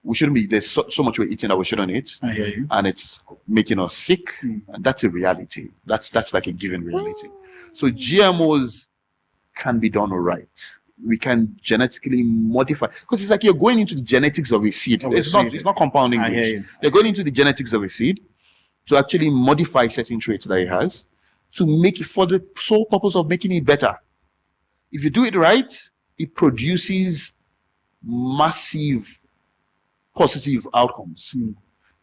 we shouldn't be, there's so much we're eating that we shouldn't eat. I hear you. And it's making us sick. And that's a reality. That's like a given reality. So GMOs can be done right. We can genetically modify, because it's like you're going into the genetics of a seed. It's not compound English. You're going into the genetics of a seed to actually modify certain traits that it has to make it for the sole purpose of making it better. If you do it right, it produces massive positive outcomes.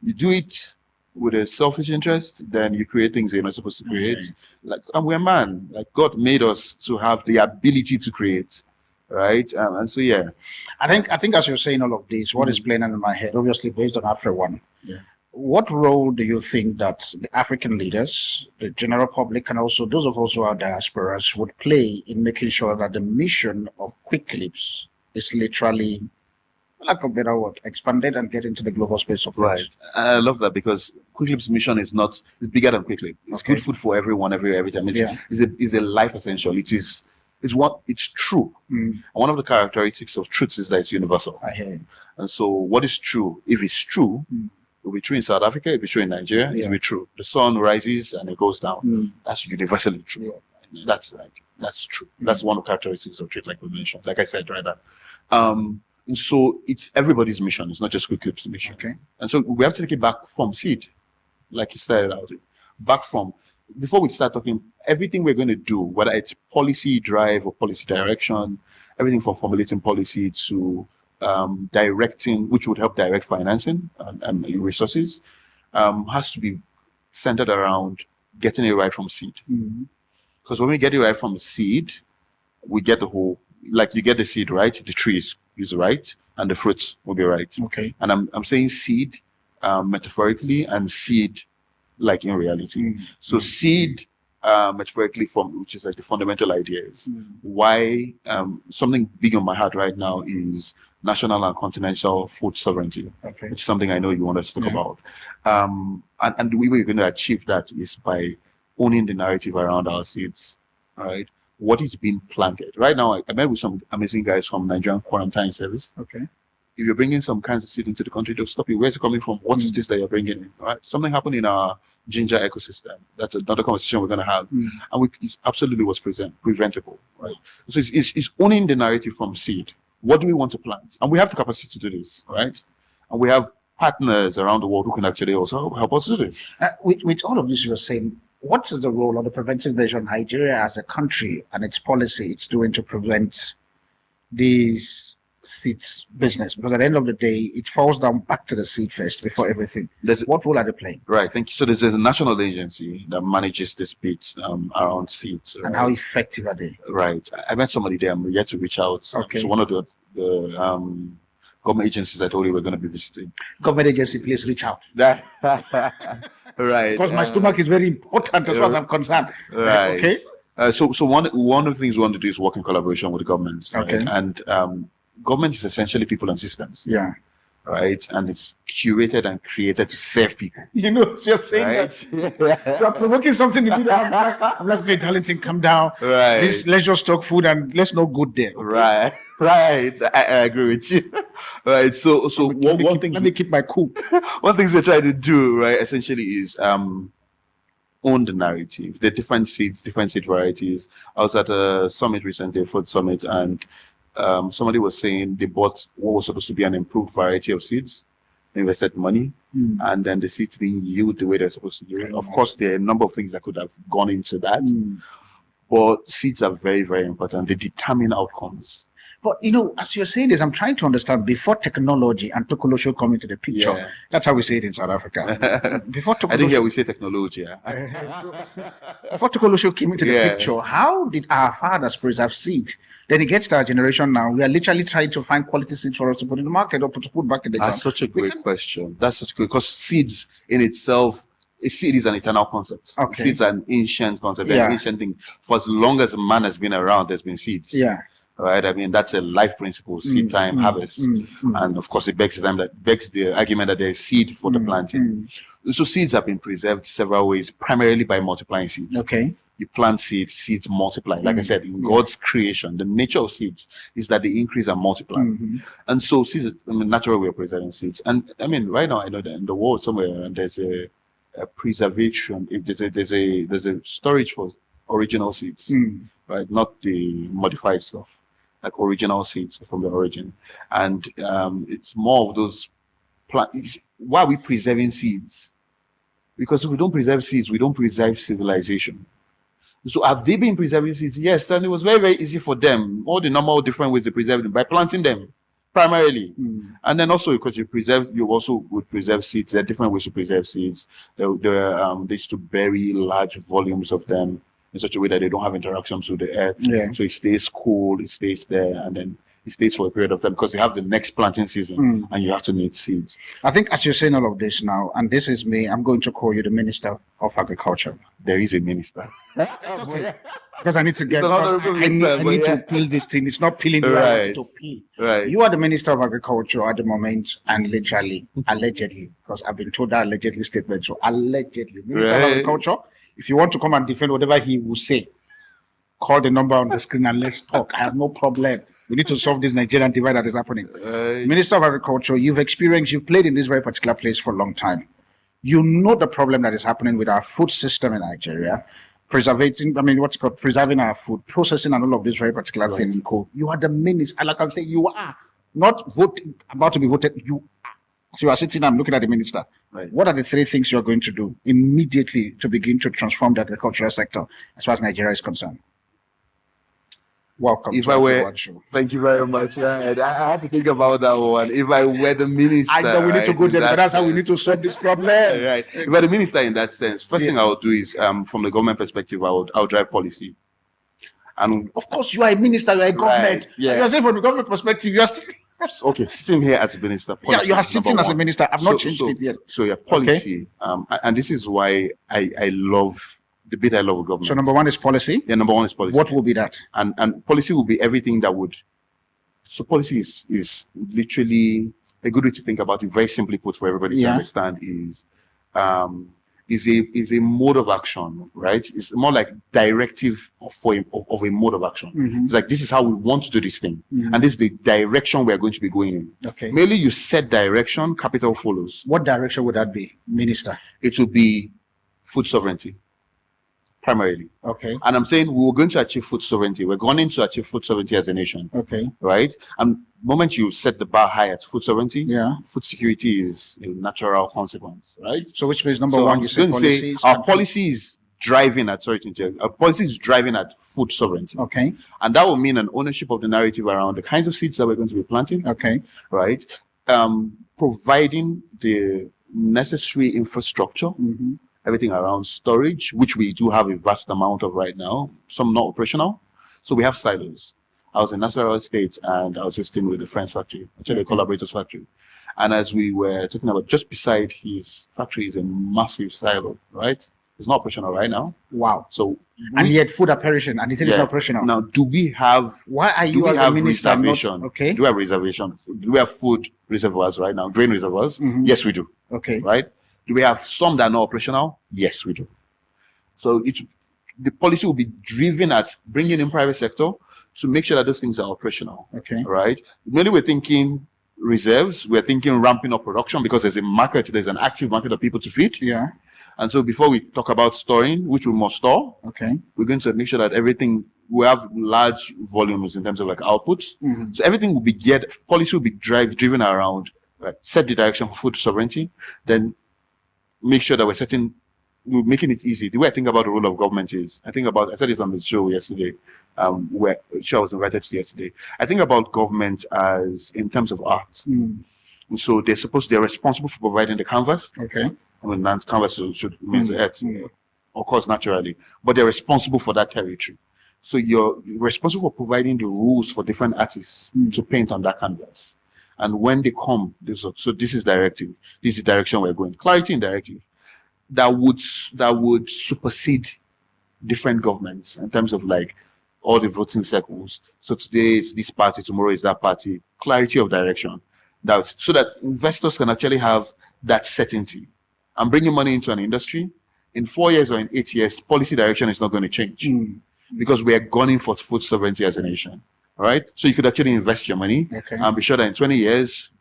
You do it with a selfish interest, then you create things you're not supposed to create. Like, and we're man. Like, God made us to have the ability to create, right? And so, yeah. I think as you're saying all of this, what is playing in my head, obviously based on AfriOne, Yeah. what role do you think that the African leaders, the general public, and also those of us who are diasporas would play in making sure that the mission of Quick Clips is literally, lack of a better word, expanded and get into the global space of things? Right. And I love that because Quick mission is not, it's bigger than Quick. It's good food for everyone, every time. It's a life essential. It's true. And one of the characteristics of truth is that it's universal. I hear you. And so what is true, if it's true, it will be true in South Africa, it will be true in Nigeria, it will be true. The sun rises and it goes down. That's universally true. That's true. That's one of the characteristics of truth, like we mentioned. Like I said, right now. And so it's everybody's mission. It's not just Quick Clip's mission. Okay. And so we have to take it back from seed, like you started out. Before we start talking, everything we're going to do, whether it's policy drive or policy direction, everything from formulating policy to directing, which would help direct financing and resources, has to be centered around getting it right from seed. Because when we get it right from seed, we get the whole, like you get the seed right, the tree is right, and the fruits will be right. Okay. And I'm saying seed metaphorically and seed like in reality. So seed metaphorically from, which is like the fundamental ideas. Why something big on my heart right now is national and continental food sovereignty, which is something I know you want us to talk about. And the way we're going to achieve that is by owning the narrative around our seeds, right? What is being planted right now? I met with some amazing guys from Nigerian Quarantine Service. Okay. If you're bringing some kinds of seed into the country, they'll stop you. Where's it coming from? What is this that you're bringing in? Right? Something happened in our ginger ecosystem. That's another conversation we're going to have. And it absolutely was preventable. Right? So it's owning the narrative from seed. What do we want to plant? And we have the capacity to do this, right? And we have partners around the world who can actually also help us do this. With all of this you're saying, what is the role of the preventive measure Nigeria as a country and its policy it's doing to prevent these seeds business? Because at the end of the day, it falls down back to the seed first before everything. What role are they playing? Right, thank you. So there's a national agency that manages this bit around seeds. And how effective are they? Right. I met somebody there. I'm yet to reach out. Okay. So one of the government agencies I told you we're going to be visiting. Government agency, please reach out. Right. Because my stomach is very important as far as I'm concerned. Right. Okay. So one of the things we want to do is work in collaboration with the government. Right? Okay. And government is essentially people and systems. Yeah. Right. And it's curated and created to serve people. You know, it's just saying that. You're provoking something in me. I'm like, okay, Darlington, come down. Right. Let's just talk food and let's not go there. Okay? Right. Right. I agree with you. Right. So let me keep my cool. One thing we're trying to do, right, essentially is own the narrative. The different seed varieties. I was at a summit recently, a food summit, and somebody was saying they bought what was supposed to be an improved variety of seeds. They invested money, and then the seeds didn't yield the way they're supposed to yield. Of course, there are a number of things that could have gone into that, but seeds are very, very important. They determine outcomes. But, you know, as you're saying this, I'm trying to understand, before technology and technology come into the picture, that's how we say it in South Africa. Before I think here we say technology. Before technology came into the picture, how did our fathers preserve seed? Then it gets to our generation now. We are literally trying to find quality seeds for us to put in the market or to put back in the ground. That's such a great question. That's such a great, because seeds in itself, a seed is an eternal concept. Okay. Seeds are an ancient concept. An ancient thing. For as long as man has been around, there's been seeds. Yeah. Right, I mean that's a life principle: seed time, harvest, and of course it begs the argument that there is seed for the planting. So seeds have been preserved several ways, primarily by multiplying seeds. Okay, you plant seeds multiply. Like I said, in God's creation, the nature of seeds is that they increase and multiply. And so seeds, I mean, naturally we're preserving seeds. And I mean, right now I know that in the world somewhere there's a preservation. If there's a storage for original seeds, right, not the modified stuff. Like original seeds from the origin, and it's more of those plants. Why are we preserving seeds? Because if we don't preserve seeds, we don't preserve civilization. So have they been preserving seeds? Yes, and it was very, very easy for them. All the normal different ways they preserve them by planting them. primarily. And then also because you also would preserve seeds. There are different ways to preserve seeds. They used to bury large volumes of them in such a way that they don't have interactions with the earth. Yeah. So it stays cool, it stays there, and then it stays for a period of time because you have the next planting season and you have to need seeds. I think as you're saying all of this now, and this is me, I'm going to call you the Minister of Agriculture. There is a minister. Because I need to get, It's an honorable minister, I need but to peel this thing. It's not peeling the Right. to peel. Right. You are the Minister of Agriculture at the moment, and literally, allegedly, because I've been told that allegedly statement. So allegedly, Minister of Right. Agriculture, if you want to come and defend whatever he will say, call the number on the screen and let's talk. I have no problem. We need to solve this Nigerian divide that is happening. Minister of Agriculture, you've played in this very particular place for a long time. You know the problem that is happening with our food system in Nigeria, preserving our food, processing and all of this very particular thing. You are the minister. Like I'm saying, you are not about to be voted. You are. So you are sitting and looking at the minister. Right. What are the 3 things you are going to do immediately to begin to transform the agricultural sector as far as Nigeria is concerned? Welcome. If I were, thank you very much. I had to think about that one. If I were the minister, I know we need to go there, but that's how we need to solve this problem. Right. If I were the minister in that sense, first thing I would do is, from the government perspective, I'll drive policy. And of course, you are a minister, you are a government. yeah. You're saying from the government perspective, you are still. Okay, sitting here as a minister. Yeah, you are sitting as a one. minister. I've not changed it yet. So your policy, and this is why I love the bit I love with government. So number 1 is policy. Yeah, number 1 is policy. What will be that? And policy will be everything that would. So policy is literally a good way to think about it. Very simply put, for everybody to understand, is a mode of action, right? It's more like directive of a mode of action. It's like, this is how we want to do this thing, and this is the direction we are going to be going in. Okay. Merely you set direction, capital follows. What direction would that be, minister? It will be food sovereignty, primarily. Okay. And I'm saying we're going to achieve food sovereignty. We're going to achieve food sovereignty as a nation. Okay. Right? And the moment you set the bar high at food sovereignty, Yeah. food security is a natural consequence, right? So which means number So 1, I'm you just say going to say policies. our and policy is driving at, our policy is driving at food sovereignty. food. Okay. And that will mean an ownership of the narrative around the kinds of seeds that we're going to be planting, Okay. right? Providing the necessary infrastructure, everything around storage, which we do have a vast amount of right now, some not operational. So we have silos. I was in Nasarawa State and I was visiting with the friend's factory, actually a Collaborator's factory. And as we were talking about, just beside his factory is a massive silo, right? It's not operational right now. Wow. So And yet food are perishing and it is yeah. operational. Now, do we have Why are do you we as a have minister not, reservation? okay? Do we have reservation? Do we have food reservoirs right now? Drain reservoirs? Yes, we do. Okay. Right? Do we have some that are not operational? Yes, we do. So the policy will be driven at bringing in private sector to make sure that those things are operational. Okay. Right? Mainly we're thinking reserves. We're thinking ramping up production because there's a market, there's an active market of people to feed. Yeah. And so before we talk about storing, which we must store, Okay. we're going to make sure that everything, we have large volumes in terms of like outputs. So everything will be geared, policy will be driven around, right, set the direction for food sovereignty, then make sure that we're making it easy. The way I think about the role of government is, I said this on the show yesterday, where the show I was invited to yesterday. I think about government as in terms of art. And so they're responsible for providing the canvas. Okay. I mean, that canvas should mean the earth, of course, naturally, but they're responsible for that territory. So you're responsible for providing the rules for different artists to paint on that canvas. And when they come, so this is directive. This is the direction we're going. Clarity in directive that would supersede different governments in terms of like all the voting circles. So today it's this party, tomorrow is that party. Clarity of direction. So that investors can actually have that certainty. I'm bringing money into an industry. In 4 years or in 8 years, policy direction is not going to change because we are gunning for food sovereignty as a nation. All right. So you could actually invest your money and be sure that in 20 years,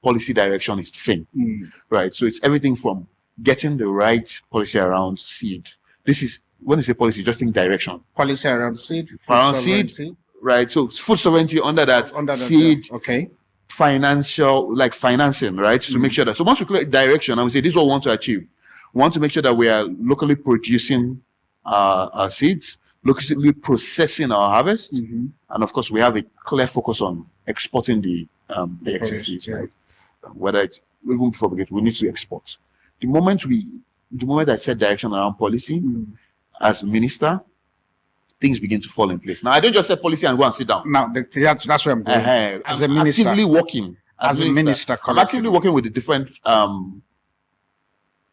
policy direction is the same. Right. So it's everything from getting the right policy around seed. This is, when you say policy, just think direction. Policy around seed. Around seed. Right. So food sovereignty under that seed. Okay. Financial, like financing, right? To make sure that, so once we clear direction, I would say this is what we want to achieve. We want to make sure that we are locally producing our seeds, locally processing our harvest, and of course we have a clear focus on exporting the the excesses, right? Whether it's even before we need to export. The moment I set direction around policy as minister, things begin to fall in place. Now I don't just set policy and go and sit down. Now that's where I'm going. As a minister, actively working as a minister, I'm actively working with the different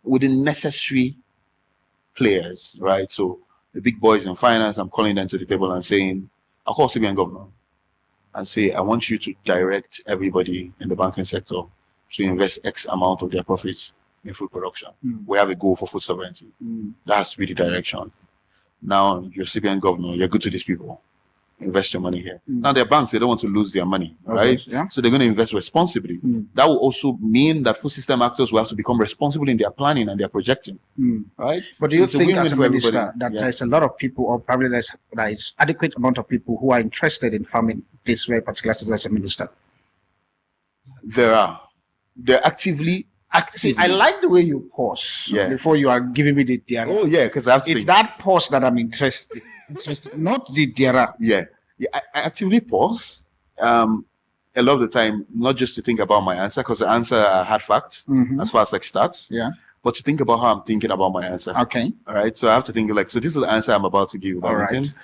with the necessary players, right? So the big boys in finance, I'm calling them to the table and saying, I'll call CBN governor and say, I want you to direct everybody in the banking sector to invest X amount of their profits in food production. We have a goal for food sovereignty. That has to be the direction. Now you're CBN governor, you're good to these people. Invest your money here. Now they're banks, they don't want to lose their money, right? Yeah. So they're going to invest responsibly. That will also mean that food system actors will have to become responsible in their planning and their projecting, right? But do you think as a minister that there's a lot of people, or probably there is adequate amount of people who are interested in farming this very particular season as a minister? There are. They're actively. See, I like the way you pause before you are giving me the diara. Oh yeah, because I have to It's that pause that I'm interested, not the diara. Yeah. I actively pause. A lot of the time, not just to think about my answer, because the answer are hard facts as far as like stats. Yeah. But to think about how I'm thinking about my answer. Okay. All right. So I have to think like, so this is the answer I'm about to give. All right. And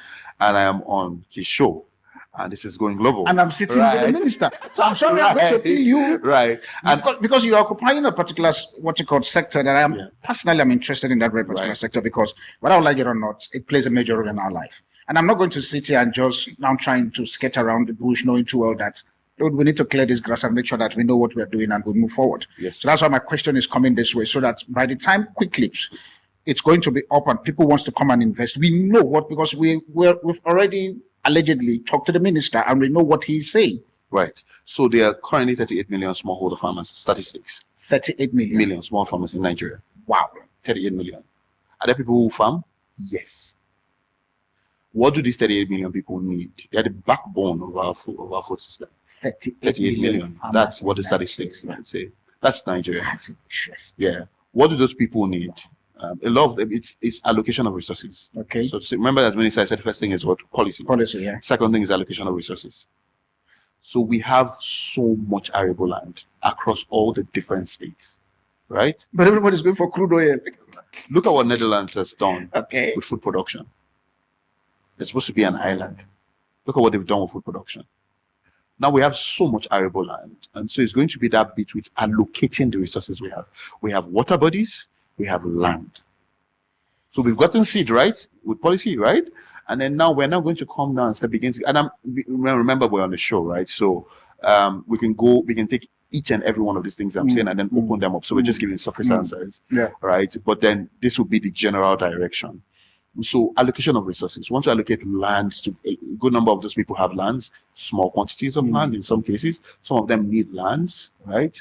I am on his show. And this is going global. And I'm sitting with the minister. So I'm sorry I'm going to pay you. Right. And because you are occupying a particular, what you call, sector that personally I'm interested in that very particular sector, because whether I like it or not, it plays a major role in our life. And I'm not going to sit here and just now trying to skate around the bush, knowing too well that we need to clear this grass and make sure that we know what we're doing and we move forward. Yes. So that's why my question is coming this way, so that by the time Quick Clips, it's going to be up and people wants to come and invest. We know what, because we've already allegedly talked to the minister and we know what he's saying. Right. So there are currently 38 million smallholder farmers, statistics. 38 million small farmers in Nigeria. Wow. 38 million. Are there people who farm? Yes. What do these 38 million people need? They are the backbone of our food system. 38 million. That's what the statistics say. That's Nigeria. That's interesting. Yeah. What do those people need? A lot of them, it's allocation of resources. Okay. So remember, as Minister, I said, the first thing is what? Policy. Policy, yeah. Second thing is allocation of resources. So we have so much arable land across all the different states, right? But everybody's going for crude oil. Look at what Netherlands has done with food production. It's supposed to be an island. Look at what they've done with food production. Now we have so much arable land. And so it's going to be that bit with allocating the resources we have. We have water bodies, we have land. So we've gotten seed, right? With policy, right? And then now we're now going to come down and start beginning to, and remember we're on the show, right? So we can take each and every one of these things I'm saying and then open them up. So we're just giving surface answers, right? But then this will be the general direction. So allocation of resources. Once you allocate land to a good number of those people have lands, small quantities of land in some cases. Some of them need lands, right?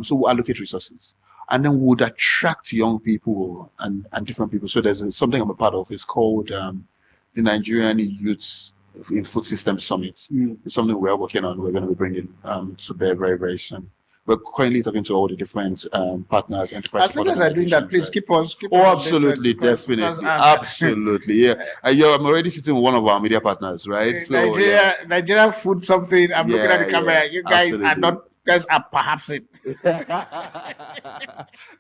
So we'll allocate resources. And then we would attract young people and different people. So there's something I'm a part of. It's called the Nigerian Youths in Food System Summit. It's something we're working on. We're going to be bringing to bear very, very soon. We're currently talking to all the different partners, enterprise. As long as I'm doing that, please keep us. Absolutely, definitely, absolutely, yeah. I'm already sitting with one of our media partners, right? So Nigeria food something. I'm looking at the camera. You guys are not. Guys are perhaps it.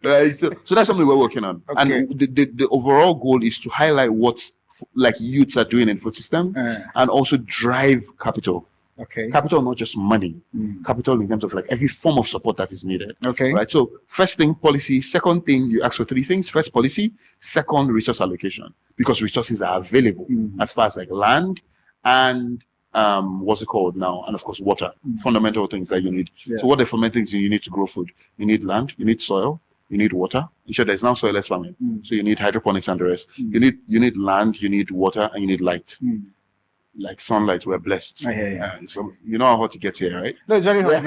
Right. So that's something we're working on, and the overall goal is to highlight what like youths are doing in the food system, and also drive capital. Okay. Capital, not just money. Capital in terms of like every form of support that is needed. Okay. Right. So first thing, policy. Second thing, you ask for three things. First, policy. Second, resource allocation, because resources are available as far as like land and what's it called now? And of course, water. Fundamental things that you need. Yeah. So what are the fundamental things you need to grow food? You need land, you need soil, you need water. In short, there's now soilless farming. So you need hydroponics and the rest. You need land, you need water, and you need light. Like sunlight, we're blessed. So you know how hot it gets here, right? No, it's very hot. And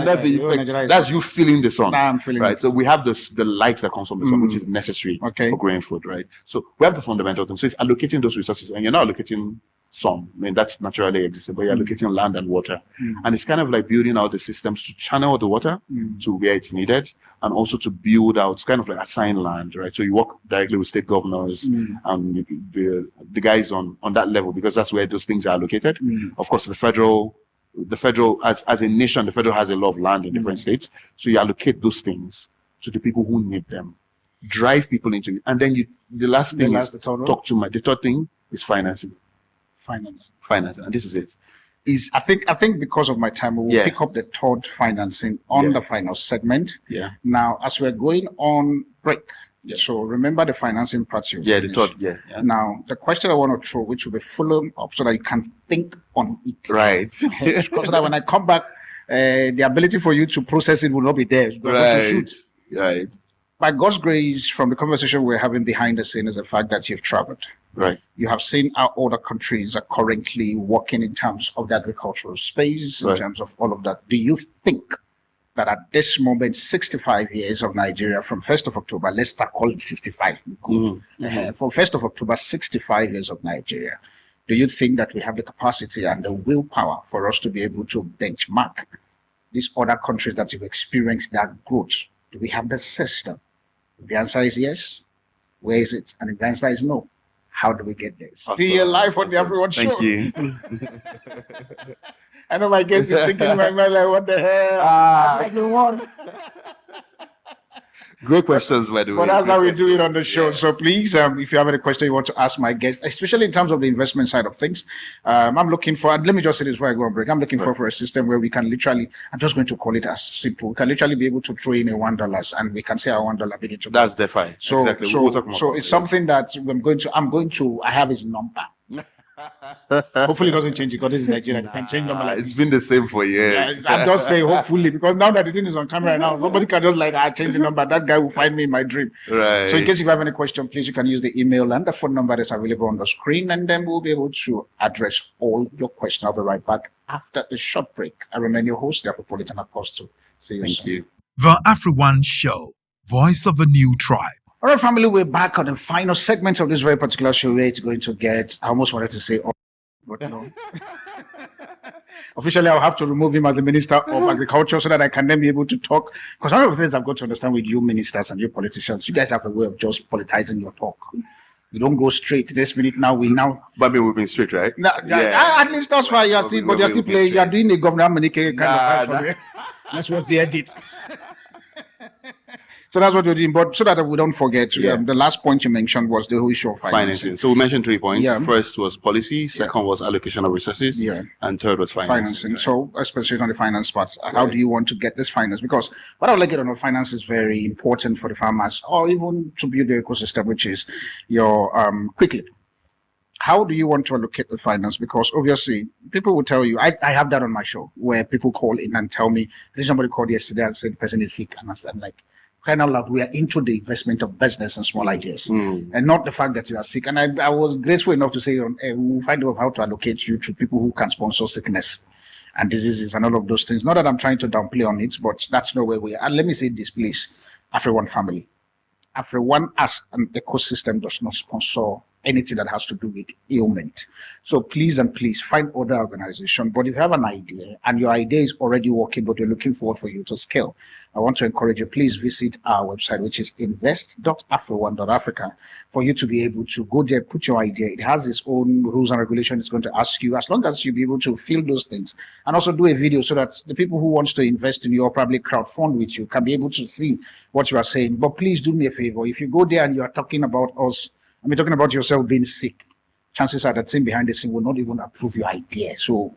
that's the effect. That's you feeling the sun. I'm feeling right. So we have the light that comes from the sun, which is necessary for growing food, right? So we have the fundamental thing. So it's allocating those resources, and you're not allocating some. I mean, that's naturally existing, but you're allocating land and water. And it's kind of like building out the systems to channel the water to where it's needed, and also to build out, kind of like assign land, right? So you work directly with state governors and the guys on that level, because that's where those things are allocated. Of course, the federal the federal, as a nation, the federal has a lot of land in different states. So you allocate those things to the people who need them, drive people into it. And then the last thing is talk to the third thing is financing. Financing. And this is it. I think because of my time, we will pick up the third financing on the final segment. Yeah. Now, as we're going on break, so remember the financing part. The third. Yeah. Now, the question I want to throw, which will be full up so that you can think on it. Right. So that when I come back, the ability for you to process it will not be there. Right. By God's grace, from the conversation we're having behind the scene is the fact that you've traveled. Right. You have seen how other countries are currently working in terms of the agricultural space, in terms of all of that. Do you think that at this moment, 65 years of Nigeria, from 1st of October, let's start calling it 65. From 1st of October, 65 years of Nigeria, do you think that we have the capacity and the willpower for us to be able to benchmark these other countries that have experienced that growth? Do we have the system? If the answer is yes, where is it? And if the answer is no, how do we get there? Still alive on the AfriOne show. Thank you. I know my guests are thinking in my mind, like, what the hell? Great questions, by the way. But that's how we do it on the show. So please, if you have any question you want to ask my guests, especially in terms of the investment side of things, I'm looking for, and let me just say this before I go on break, I'm looking for a system where we can literally, I'm just going to call it as simple, we can literally be able to throw in a $1 and we can say our $1 begin to. That's definitely. So, exactly. So it's something that I have his number. Hopefully it doesn't change because this is Nigeria. You can change number like it's been the same for years. I'm just saying hopefully, because now that the thing is on camera now, nobody can just change the number. That guy will find me in my dream. Right. So in case you have any question, please you can use the email and the phone number that's available on the screen, and then we'll be able to address all your questions. I'll be right back after a short break. I remain your host, the Afropolitan Apostle. See you soon. Thank you. The AfriOne Show, voice of a new tribe. All right, family, we're back on the final segment of this very particular show where it's going to get, I almost wanted to say, but no. Officially, I'll have to remove him as the Minister of Agriculture so that I can then be able to talk. Because one of the things I've got to understand with you ministers and you politicians, you guys have a way of just politicizing your talk. You don't go straight this minute now. But I mean, we've been straight, right? At least that's why you're still, but you're still playing, you're doing the Governor Manike kind of. That's what they edit. So that's what we're doing. But so that we don't forget, the last point you mentioned was the whole issue of financing. So we mentioned 3 points. First was policy, second was allocation of resources, and third was financing. Right. So especially on the finance part, how do you want to get this finance? Because what I would like it on the finance is very important for the farmers, or even to build the ecosystem, which is your quickly. How do you want to allocate the finance? Because obviously, people will tell you, I have that on my show, where people call in and tell me, there's somebody called yesterday and said the person is sick, and I'm like, kind of like we are into the investment of business and small ideas, and not the fact that you are sick. And I was graceful enough to say, we'll find out how to allocate you to people who can sponsor sickness and diseases and all of those things. Not that I'm trying to downplay on it, but that's not where we are. And let me say this, please, AfriOne family. AfriOne as an ecosystem does not sponsor anything that has to do with ailment. So please find other organization. But if you have an idea and your idea is already working, but you're looking forward for you to scale, I want to encourage you, please visit our website, which is invest.afrione.africa, for you to be able to go there, put your idea. It has its own rules and regulations. It's going to ask you, as long as you be able to fill those things, and also do a video so that the people who wants to invest in you or probably crowdfund with you can be able to see what you are saying. But please do me a favor. If you go there and you are talking about us, talking about yourself being sick, chances are that team behind the scene will not even approve your idea. So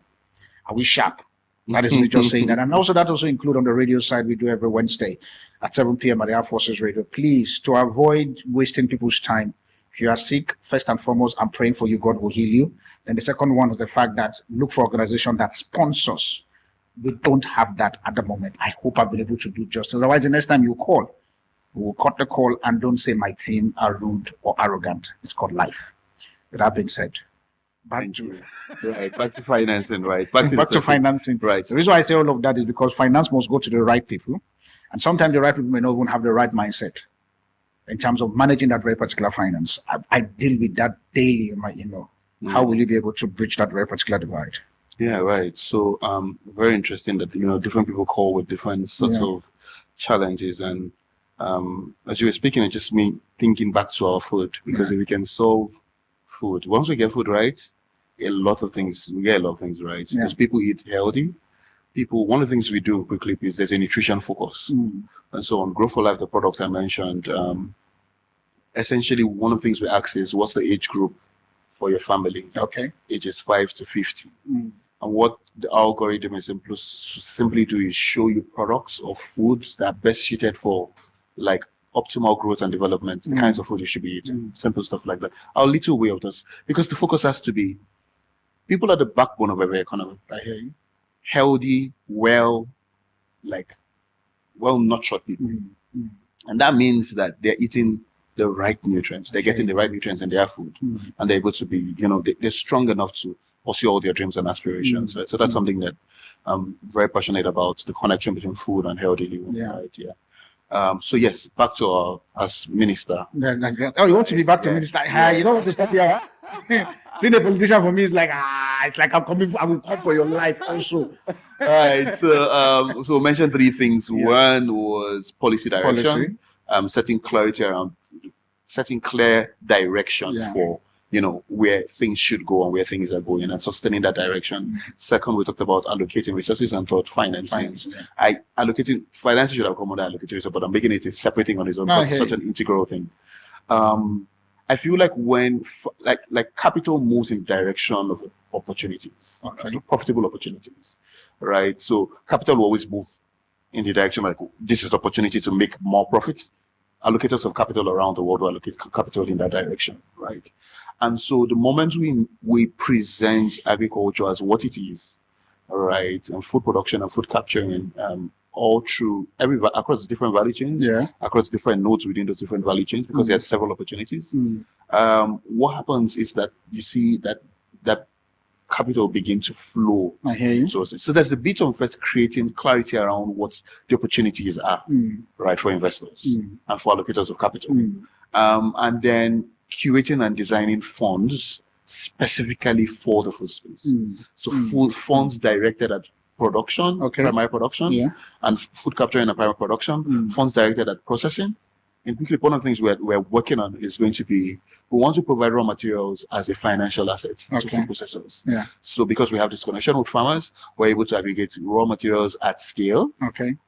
are we sharp? That is me just saying that. And also that also include on the radio side, we do every Wednesday at 7 p.m. at the Air Forces Radio. Please, to avoid wasting people's time, if you are sick, first and foremost, I'm praying for you, God will heal you. And the second one is the fact that look for organization that sponsors. We don't have that at the moment. I hope I'll be able to do justice. Otherwise, the next time you call, we will cut the call and don't say my team are rude or arrogant. It's called life. With that being said, back to financing, right? Back to financing. Right. The reason why I say all of that is because finance must go to the right people. And sometimes the right people may not even have the right mindset in terms of managing that very particular finance. I deal with that daily in my email. How will you be able to bridge that very particular divide? Yeah, right. So very interesting that different people call with different sorts of challenges. And as you were speaking, it just me thinking back to our food, because if we can solve food, once we get food right, a lot of things. We get a lot of things right Yeah. because people eat healthy. One of the things we do quickly is there's a nutrition focus. And so on Grow for Life, the product I mentioned, essentially one of the things we ask is what's the age group for your family? Okay. Ages 5 to 50. And what the algorithm is simply do is show you products or foods that are best suited for like optimal growth and development, the kinds of food you should be eating, simple stuff like that. Our little way of this, because the focus has to be people are the backbone of every economy. I hear you. Healthy, well-nurtured people. And that means that they're eating the right nutrients. They're getting the right nutrients in their food. And they're able to be, they're strong enough to pursue all their dreams and aspirations. Right? So that's something that I'm very passionate about, the connection between food and healthy living. Yeah. Right? Yeah. So yes, back to our as minister. Oh, you want to be back to minister? You know what this stuff here? Seeing a politician for me is like, it's like I will come for your life also. Right. So mention three things. One was policy direction. Setting clear direction for where things should go and where things are going and sustaining that direction. Second, we talked about allocating resources, and third, financing. Allocating finance should have come under allocating resources, but I'm making it a separate thing on its own because it's such an integral thing. I feel like when like capital moves in direction of opportunities, profitable opportunities, right? So capital will always move in the direction like this is opportunity to make more profits. Allocators of capital around the world will allocate capital in that direction, right? And so the moment we present agriculture as what it is, right, and food production and food capturing, all through across different value chains, across different nodes within those different value chains, because there are several opportunities. What happens is that you see that capital begin to flow. I hear you. So there's the bit of first creating clarity around what the opportunities are, right, for investors and for allocators of capital. And then curating and designing funds specifically for the food space. So funds directed at production, primary production, and food capturing and primary production, funds directed at processing. And quickly, one of the things we're working on is going to be, we want to provide raw materials as a financial asset to food processors. So because we have this connection with farmers, we're able to aggregate raw materials at scale.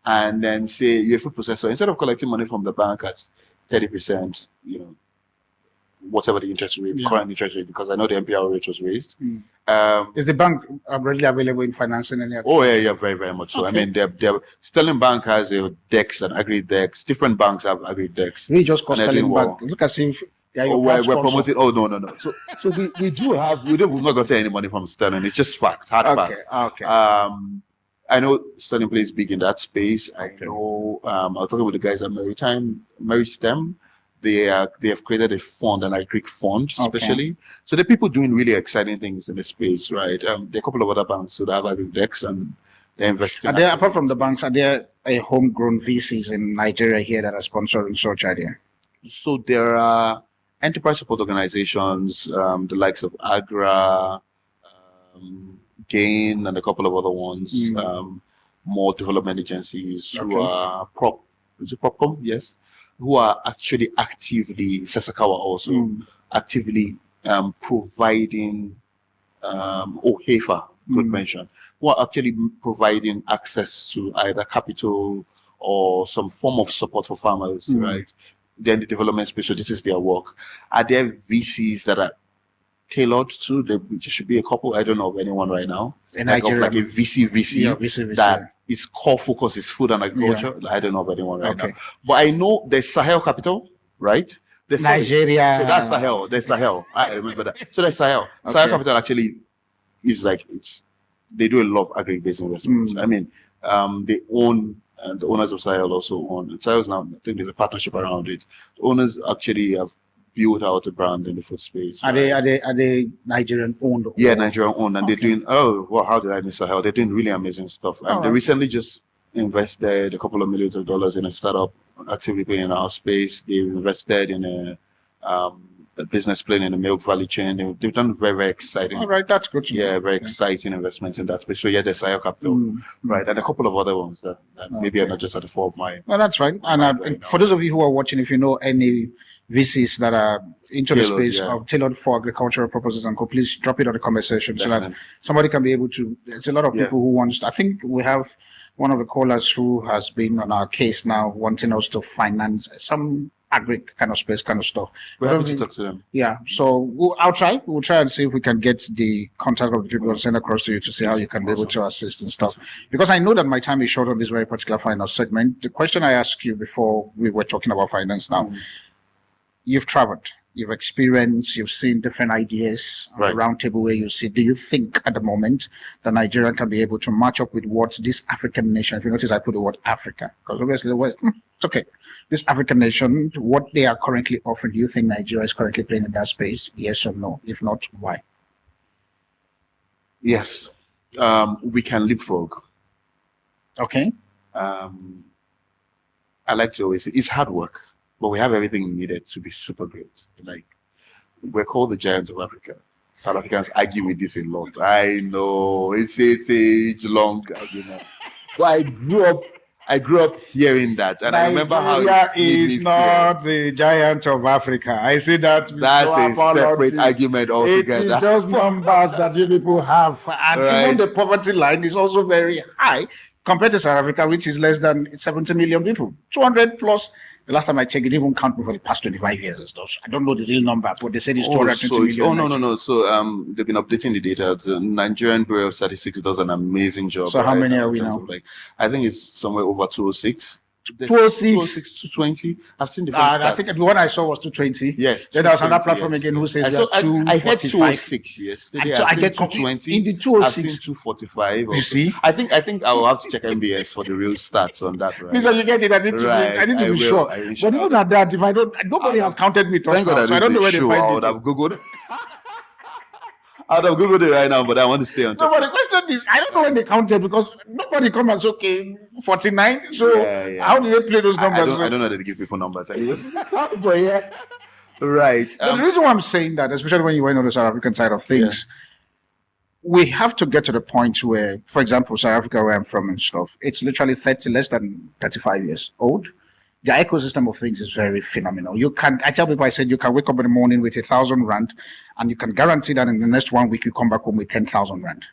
And then say you're a food processor, instead of collecting money from the bank at 30%, whatever the interest rate, current interest rate, because I know the MPR rate was raised. Is the bank readily available in financing any? Yeah, very, very much so. I mean, Sterling Bank has a DEX and agri-DEX. Different banks have agri-DEX. We just call Sterling Bank. Look as if we're promoting. Oh no. So we do have. We've not gotten any money from Sterling. It's just fact, hard fact. I know Sterling plays big in that space. I know. I was talking with the guys at Maritime. They have created a fund, an agri fund, especially. So there are people doing really exciting things in the space, right? There are a couple of other banks that have agri-DEX and they're investing. Are there, apart from the banks, are there homegrown VCs in Nigeria here that are sponsoring such idea? So there are enterprise support organizations, the likes of Agra, Gain, and a couple of other ones, more development agencies who are Propcom? Yes. Who are actually actively, Sasakawa also, actively providing, HEFA, good mention, who are actually providing access to either capital or some form of support for farmers, right? Then the development space, so this is their work. Are there VCs that are tailored to? There should be a couple, I don't know of anyone right now. In Nigeria, like a VC that its core focus is food and agriculture. I don't know of anyone right now. But I know there's Sahel Capital, right? There's Nigeria. So that's Sahel. There's Sahel. I remember that. So there's Sahel. Sahel Capital actually is like, they do a lot of agri-based investments. I mean, they own, and the owners of Sahel also own. Sahel's now, I think there's a partnership around it. The owners actually have built out a brand in the food space. Are they Nigerian owned? Yeah, Nigerian owned, and they're doing. How did I miss Sahel? They're doing really amazing stuff. And they recently just invested a couple of millions of dollars in a startup actively in our space. They've invested in a business plan in the milk value chain. They've done very, very exciting. All right, that's good. Very exciting investments in that space. So there's Sahel Capital, right, and a couple of other ones that maybe are not just at the fore of my. Well, that's fine. And for those of you who are watching, if you know any VCs that are into the Tailored, space yeah. of tailored for agricultural purposes, and please drop it on the conversation so that Definitely. somebody can be able to. There's a lot of Yeah. people who wants. I think we have one of the callers who has been on our case now, wanting us to finance some agri kind of space kind of stuff. We're I don't happy to think- talk to them. Yeah, so I'll try. We'll try and see if we can get the contact of the people and send across to you to see how you can be able to assist and stuff. Because I know that my time is short on this very particular finance segment. The question I asked you before we were talking about finance now, you've traveled, you've experienced, you've seen different ideas on the Right. round table where you see. Do you think at the moment that Nigeria can be able to match up with what this African nation, if you notice I put the word Africa, because obviously the West, it's okay. This African nation, what they are currently offering, do you think Nigeria is currently playing in that space? Yes or no? If not, why? Yes. We can leapfrog. Okay. I like to always say it's hard work, but we have everything needed to be super great. Like, we're called the giants of Africa. South Africans argue with this a lot. I know it's age-long argument. But I grew up hearing that, and I remember how Nigeria it made is me not the giant of Africa. I see that. with That's no a separate apology. argument It altogether. is just numbers that you people have. And even Right. the poverty line is also very high compared to South Africa, which is less than 70 million people. 200 plus. The last time I checked, it didn't even count for the past 25 years and stuff. I don't know the real number, but they said it's 220 million. No. So they've been updating the data. The Nigerian Bureau of Statistics does an amazing job. So how right many are in we terms now? of, like, I think it's somewhere over 206. 206. 220. I've seen different I stats. think the one I saw was 220. Yes. Then there was another 220, platform yes. again who says I we saw- are I heard 245. 206 yesterday. And so I've I seen get 220. in the I've 206. seen 245. You see? I think I will have to check MBS for the real stats on that. Right? Please, when you get it, I need to Right, I need to I be will. sure. I will But shout even out. at that, if I don't, nobody has counted me Thank God touchdowns, so I don't know where they show. I find would it. have Googled. I would have Googled it right now, but I want to stay on No, top. but the question is, I don't know when they counted because nobody come and say, okay, 49. So Yeah. how do they play those numbers? I don't know that they give people numbers. Anyway. But yeah. Right. But the reason why I'm saying that, especially when you went on the South African side of things, we have to get to the point where, for example, South Africa, where I'm from and stuff, it's literally less than 35 years old. The ecosystem of things is very phenomenal. I tell people, I said, you can wake up in the morning with 1,000 rand, and you can guarantee that in the next 1 week, you come back home with 10,000 rand.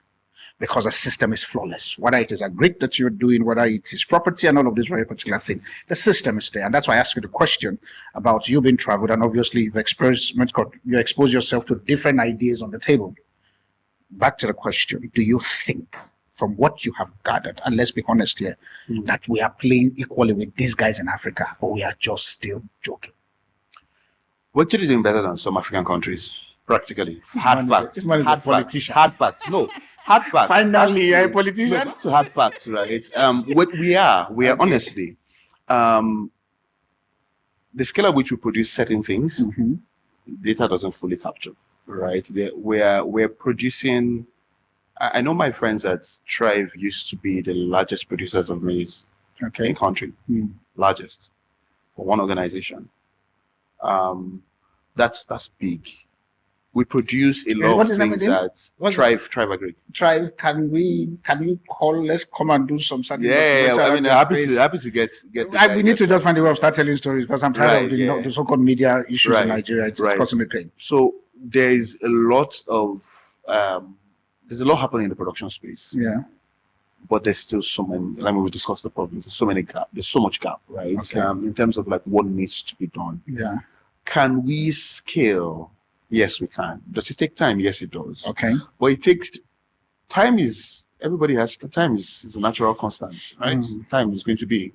Because the system is flawless. Whether it is a grid that you're doing, whether it is property and all of this very particular thing, the system is there. And that's why I asked you the question about you being traveled, and obviously you expose yourself to different ideas on the table. Back to the question, do you think, from what you have gathered, and let's be honest here, that we are playing equally with these guys in Africa, or we are just still joking? We're actually doing better than some African countries, practically. Hard facts. this man is a Hard politician. facts. Hard facts. No, hard facts. Finally, Back a to- politician. No, back to hard facts, right? What we are honestly, the scale at which we produce certain things, data doesn't fully capture, right? We're producing. I know my friends at Thrive used to be the largest producers of maize Okay. in country, largest for one organization. That's big. We produce a What lot of is that things again? at What's Thrive Agri. Can you call, let's come and do some something. Yeah. I mean, happy to get. The We guys need to that- just find a way of start telling stories because I'm tired of Right, yeah. the so-called media issues in Right, Nigeria. It's right. causing me pain. So there is a lot of there's a lot happening in the production space, Yeah. but there's still so many. I mean, we discussed the problems. There's so many gap. There's so much gap, right? Okay. In terms of like what needs to be done. Yeah. Can we scale? Yes, we can. Does it take time? Yes, it does. Okay. But it takes time. Everybody has time is a natural constant, right? Time is going to be.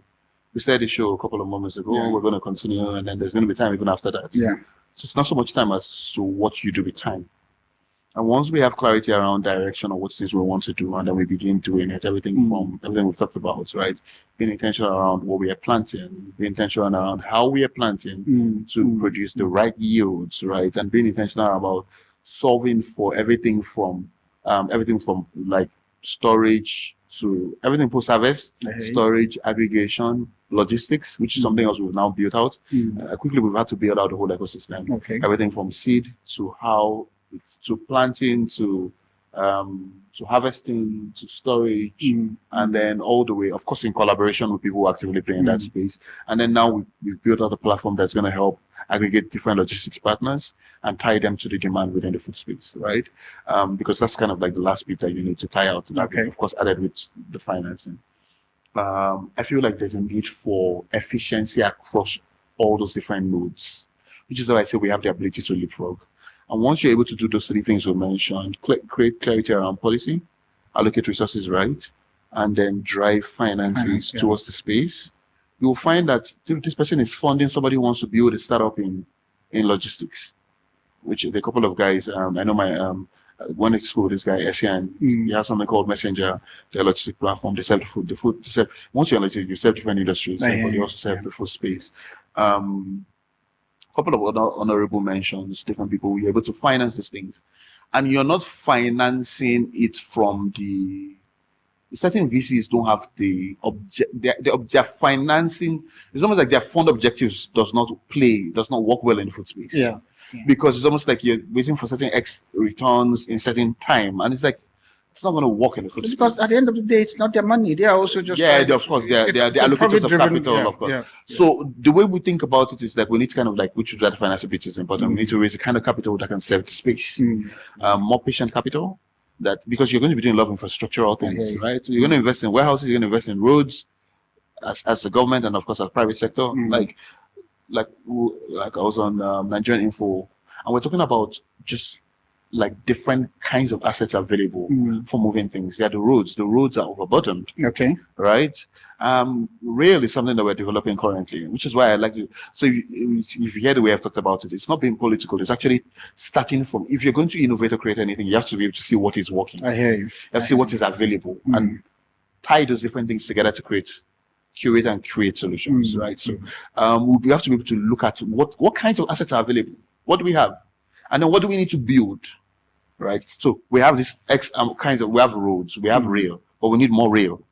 We started the show a couple of moments ago. Yeah. We're going to continue, and then there's going to be time even after that. Yeah. So it's not so much time as to what you do with time. And once we have clarity around direction of what it is we want to do, and then we begin doing it, everything we've talked about, right? Being intentional around what we are planting, being intentional around how we are planting to produce the right yields, right? And being intentional about solving for everything from like storage to everything post-harvest, storage, aggregation, logistics, which is something else we've now built out. Quickly, we've had to build out the whole ecosystem. Okay. Everything from seed to to planting to harvesting to storage, and then all the way, of course, in collaboration with people who actively play in that space. And then now we've built out a platform that's going to help aggregate different logistics partners and tie them to the demand within the food space, right? Because that's kind of like the last bit that you need to tie out. Okay. Of course, added with the financing. I feel like there's a need for efficiency across all those different nodes, which is why I say we have the ability to leapfrog. And once you're able to do those three things we mentioned, create clarity around policy, allocate resources right, and then drive finances towards the space, you'll find that this person is funding somebody who wants to build a startup in logistics, which a couple of guys, I know my one at school, this guy, Esian, he has something called Messenger, the logistic platform. They sell the food. Once you're logistic, you sell different industries, but you also sell the food space. Couple of other honorable mentions, different people, you're able to finance these things. And you're not financing it from certain VCs don't have their financing. It's almost like their fund objectives does not work well in the food space. Yeah. Because it's almost like you're waiting for certain X returns in certain time. And it's like, it's not going to work in the food space. Because at the end of the day, it's not their money. They are also just... of course. They're allocators of capital, of course. Yeah. So the way we think about it is that we need to kind of like, which is that financial bit is important. We need to raise the kind of capital that can serve the space. More patient capital, because you're going to be doing a lot of infrastructural things, right? So you're going to invest in warehouses, you're going to invest in roads as the government and of course as private sector. Like I was on Nigerian Info, and we're talking about just like different kinds of assets available for moving things. Yeah, the roads are overburdened. Okay. Right? Rail is something that we're developing currently, which is why I like to. So if you hear the way I've talked about it, it's not being political. It's actually starting from, if you're going to innovate or create anything, you have to be able to see what is working. I hear you. You have to see what is available and tie those different things together to curate and create solutions, right? So we have to be able to look at what kinds of assets are available. What do we have? And then what do we need to build? Right? So we have this we have roads, we have rail, but we need more rail.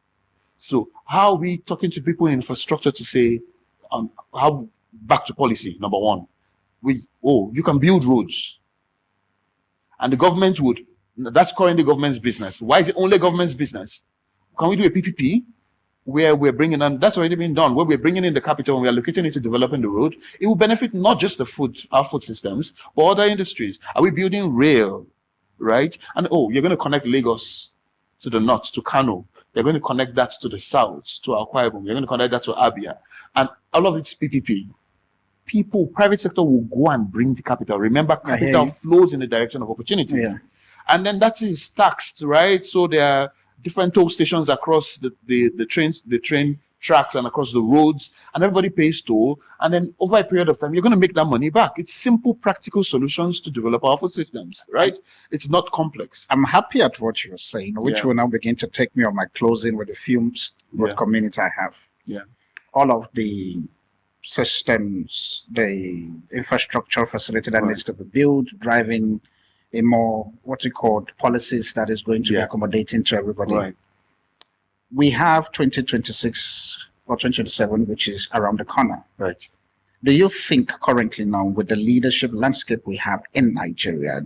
So how are we talking to people in infrastructure to say, how back to policy, number one, you can build roads. And the government that's currently government's business. Why is it only government's business? Can we do a PPP where we're bringing on, that's already been done, where we're bringing in the capital and we're allocating it to developing the road? It will benefit not just our food systems, but other industries. Are we building rail? Right? And you're going to connect Lagos to the north, to Kano. You're going to connect that to the south, to Akwa Ibom. You're going to connect that to Abia. And all of it's PPP. Private sector will go and bring the capital. Remember, capital flows in the direction of opportunity. Yeah. And then that is taxed, right? So there are different toll stations across the train tracks and across the roads, and everybody pays toll. And then over a period of time, you're going to make that money back. It's simple, practical solutions to develop our food systems, right? It's not complex. I'm happy at what you're saying, which will now begin to take me on my closing with the few community I have. Yeah. All of the systems, the infrastructure facility that needs to be built, driving a more, policies that is going to be accommodating to everybody. Right. We have 2026 or 2027, which is around the corner. Right. Do you think currently now, with the leadership landscape we have in Nigeria,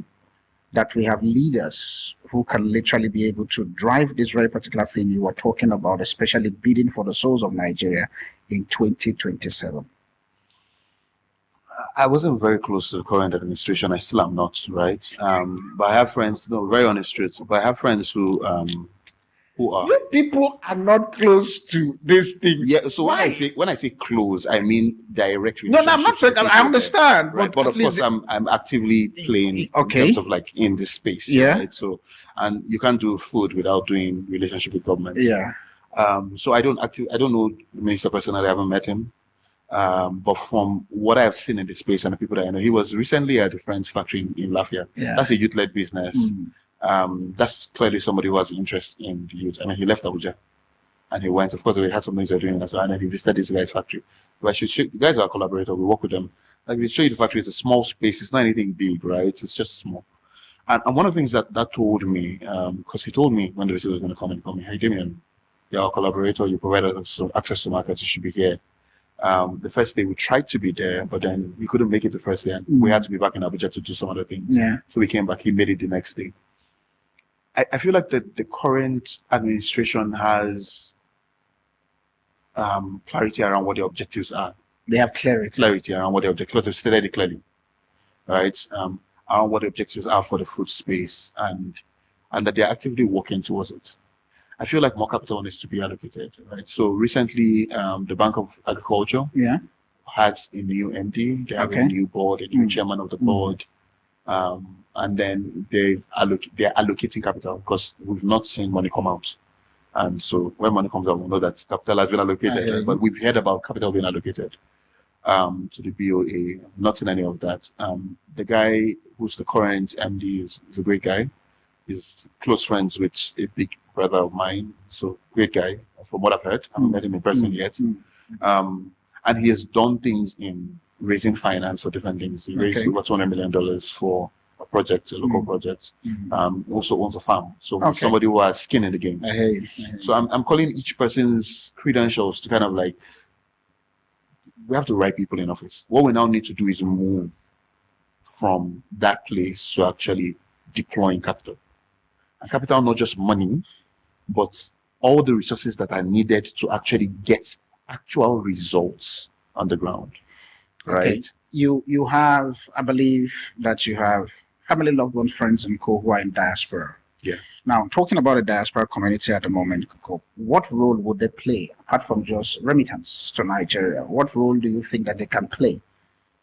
that we have leaders who can literally be able to drive this very particular thing you were talking about, especially bidding for the souls of Nigeria in 2027? I wasn't very close to the current administration. I still am not, right? But I have friends, very honest truth, but I have friends who are... You people are not close to this thing. Yeah, so when I say close, I mean direct relationship. No, I'm not saying, I understand. Right? But of course, I'm actively playing in terms of like in this space. Yeah. Right? So, and you can't do food without doing relationship with government. Yeah. So I don't know the minister personally. I haven't met him. But from what I've seen in the space and the people that I know, he was recently at the Friends factory in Lafayette. Yeah. That's a youth-led business. That's clearly somebody who has interest in the youth. I mean, he left Abuja and he went. Of course, we had some things we were doing as well, and then he visited this guy's factory. But I should show, the guys are a collaborator. We work with them. Like, we show you the factory. It's a small space. It's not anything big, right? It's just small. And one of the things that told me, because he told me when the visitor was going to come and call me, hey, Damion, you're a collaborator. You provided us some access to markets. You should be here. The first day we tried to be there, but then we couldn't make it the first day, and we had to be back in Abuja to do some other things. Yeah. So we came back. He made it the next day. I feel like the current administration has clarity around what the objectives are. They have clarity around what the objectives, because they've stated it clearly, right? Around what the objectives are for the food space, and that they're actively working towards it. I feel like more capital needs to be allocated, right? So recently, the Bank of Agriculture had a new MD, they have a new board, a new chairman of the board, and then they're allocating capital, because we've not seen money come out. And so when money comes out, we know that capital has been allocated, right? But we've heard about capital being allocated to the BOA. Not seen any of that. The guy who's the current MD is a great guy. He's close friends with a big brother of mine. So great guy, from what I've heard. I haven't met him in person yet. And he has done things in raising finance for different things. He raised over $200 million for a project, a local project. Also owns a farm. So somebody who has skin in the game. So I'm calling each person's credentials to kind of like, we have the right people in office. What we now need to do is move from that place to actually deploying capital. And capital, not just money, but all the resources that are needed to actually get actual results on the ground. Right? You have, I believe that you have family, loved ones, friends, and co who are in diaspora. Now, talking about the diaspora community at the moment, what role would they play, apart from just remittance to Nigeria? What role do you think that they can play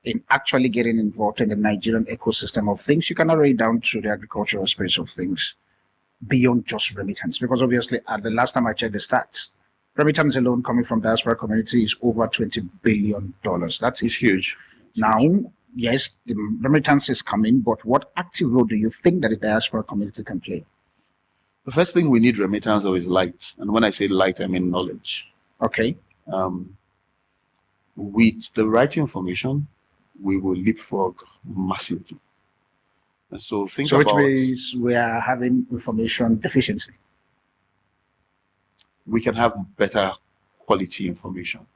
in actually getting involved in the Nigerian ecosystem of things? You cannot read down to the agricultural space of things beyond just remittance, because obviously, at the last time I checked the stats, remittance alone coming from diaspora community is over $20 billion. That is huge. Now, yes, the remittance is coming, but what active role do you think that the diaspora community can play? The first thing we need remittance of is light. And when I say light, I mean knowledge. With the right information, we will leapfrog massively. And so think about... which means we are having information deficiency. We can have better quality information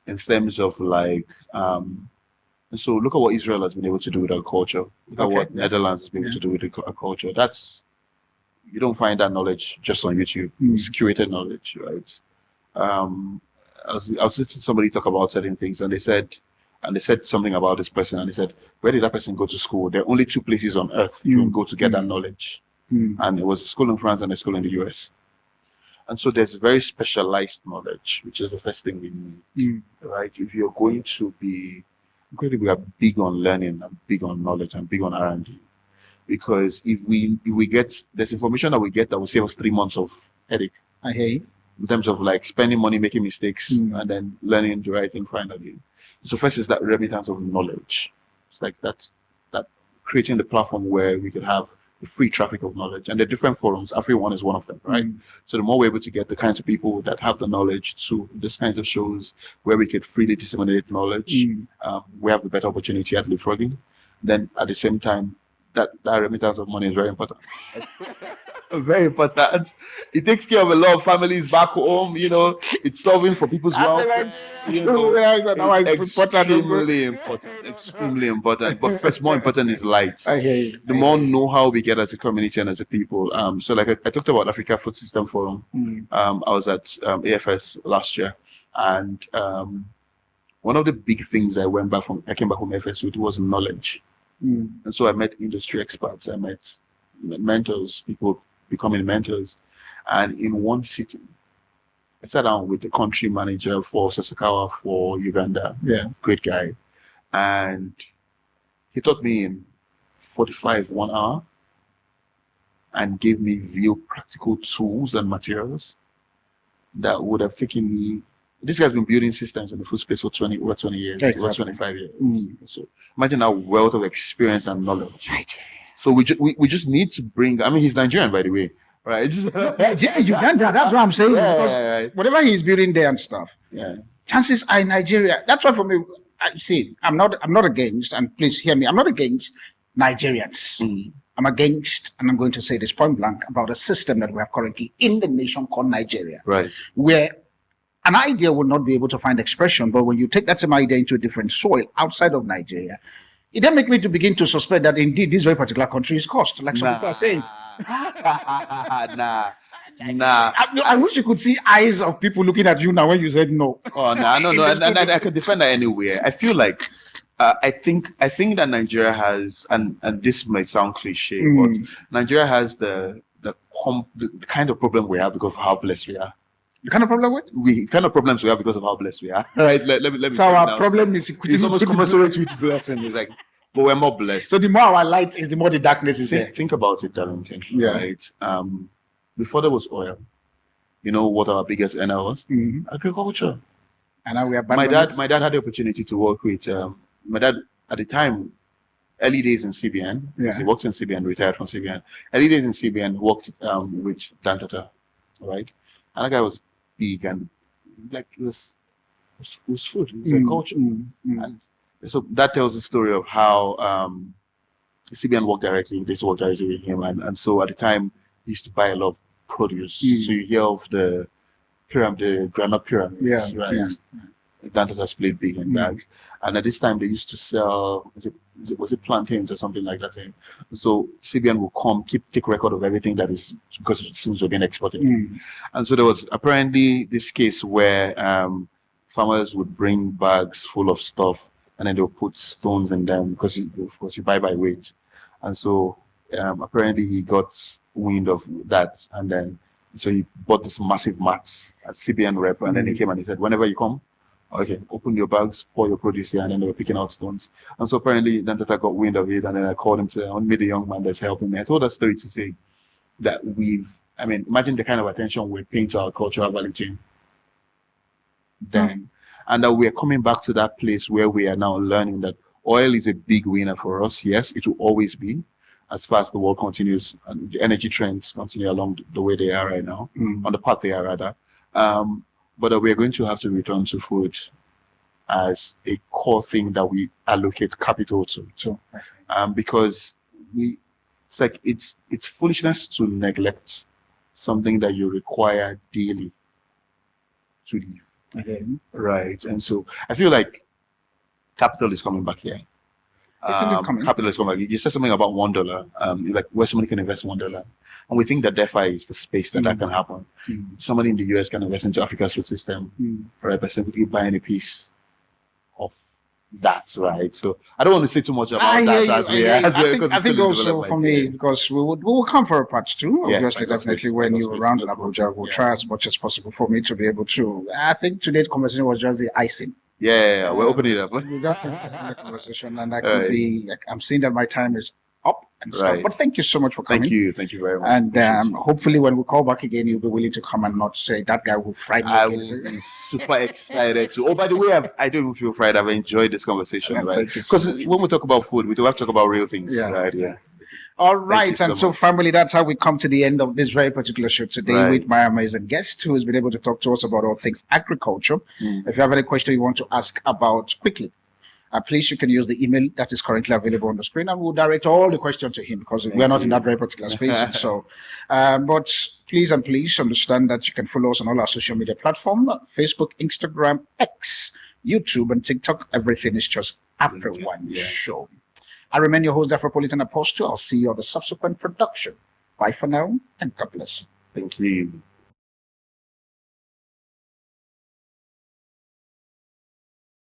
in terms of like... so look at what Israel has been able to do with agriculture. Look at what Netherlands has been able to do with agriculture. You don't find that knowledge just on YouTube. It's curated knowledge, right? I was listening to somebody talk about certain things, and they said something about this person, and they said, where did that person go to school? There are only two places on earth you can go to get that knowledge. And it was a school in France and a school in the US. And so there's very specialized knowledge, which is the first thing we need, right? If you're going to be big on learning and big on knowledge and big on R&D. Because if we get, there's information that we get that will save us 3 months of headache. I hear you. In terms of like spending money, making mistakes, and then learning the right thing finally. So first is that remittance of knowledge. It's like that creating the platform where we could have the free traffic of knowledge. And the different forums, AfriOne is one of them, right? So the more we're able to get the kinds of people that have the knowledge to these kinds of shows where we could freely disseminate knowledge, we have the better opportunity at leapfrogging. Then at the same time, that remittance of money is very important. Very important. It takes care of a lot of families back home, it's solving for people's welfare. It's extremely important. But first, more important is light. The more know-how we get as a community and as a people. So like I talked about Africa Food System Forum. I was at AFS last year, and one of the big things I came back from AFS with was knowledge. And so I met industry experts, I met mentors, people becoming mentors. And in one sitting, I sat down with the country manager for Sasakawa for Uganda, great guy. And he taught me in 1 hour, and gave me real practical tools and materials that would have taken me. This guy's been building systems in the food space for 20 years, over 25 years. So imagine our wealth of experience and knowledge. So we just need to bring, he's Nigerian, by the way, right? Uganda, that's what I'm saying. Because whatever he's building there and stuff, chances are in Nigeria. That's why for me, I'm not against, and please hear me, I'm not against Nigerians. I'm against, and I'm going to say this point blank, about a system that we have currently in the nation called Nigeria. Right. Where an idea will not be able to find expression, but when you take that same idea into a different soil outside of Nigeria, it then makes me to begin to suspect that indeed this very particular country is cursed, like some people are saying. Nah. I wish you could see eyes of people looking at you now when you said no. Oh no, no, no. And I could defend that anywhere. I feel like I think that Nigeria has, and this may sound cliche, but Nigeria has the kind of problem we have because of how blessed we are. The kind of problem with? Kind of problems we have because of how blessed we are. Right? Let me. So our problem is it's almost commensurate with blessing. It's like, but we're more blessed. So the more our light is, the more the darkness is there. Think about it, Darlington. Yeah. Right. Before there was oil, you know what our biggest earner was? Agriculture. And now we are my dad had the opportunity to work with my dad at the time, early days in CBN. He worked in CBN, retired from CBN. Early days in CBN, worked with Tainted, right? And that guy was big and like it was food, it was a culture. And so that tells the story of how CBN worked directly, they worked directly with him, and so at the time he used to buy a lot of produce. So you hear of the pyramid, the granite pyramids, right? Tainted has played big in that. And at this time they used to sell was it plantains or something like that. So CBN will come, take record of everything that is, because things were being exported. And so there was apparently this case where farmers would bring bags full of stuff and then they'll put stones in them because of course you buy by weight. And so apparently he got wind of that, and then so he bought this massive mats at CBN rep, and then he came and he said, whenever you come, okay, open your bags, pour your produce here, and then they were picking out stones. And so apparently then Tata got wind of it, and then I called him to meet the young man that's helping me. I told that story to say that imagine the kind of attention we're paying to our cultural value chain then. And that we're coming back to that place where we are now learning that oil is a big winner for us. Yes, it will always be, as far as the world continues and the energy trends continue along the way they are right now, on the path they are rather. But we're going to have to return to food as a core thing that we allocate capital to. Because it's foolishness to neglect something that you require daily to live. Right. And so I feel like capital is coming back here. Capital is coming back. You said something about $1, like where somebody can invest $1. And we think that DeFi is the space that can happen. Somebody in the US can invest into Africa's food system, right? By simply buying a piece of that, right? So I don't want to say too much about that I think also for me, because we will come for a part 2, obviously, definitely when you're around in Abuja, we'll try as much as possible for me to be able to. I think today's conversation was just the icing. Yeah, we're opening it up. We got a conversation, and that could be. I'm seeing that my time is up and stuff. But thank you so much for coming. Thank you very much. And hopefully, when we call back again, you'll be willing to come and not say that guy will frighten me. I will be super excited to. Oh, by the way, I don't even feel frightened. I've enjoyed this conversation, right? Because when we talk about food, we do have to talk about real things, right? Yeah. All right, and so family, that's how we come to the end of this very particular show today with my amazing guest who has been able to talk to us about all things agriculture. If you have any question you want to ask about quickly, please, you can use the email that is currently available on the screen, and we'll direct all the questions to him because we are not in that very particular space. And so, but please understand that you can follow us on all our social media platforms: Facebook, Instagram, X, YouTube, and TikTok. Everything is just AfriOne Show. I remain your host, Afropolitan Apostle. I'll see you on the subsequent production. Bye for now, and God bless. Thank you.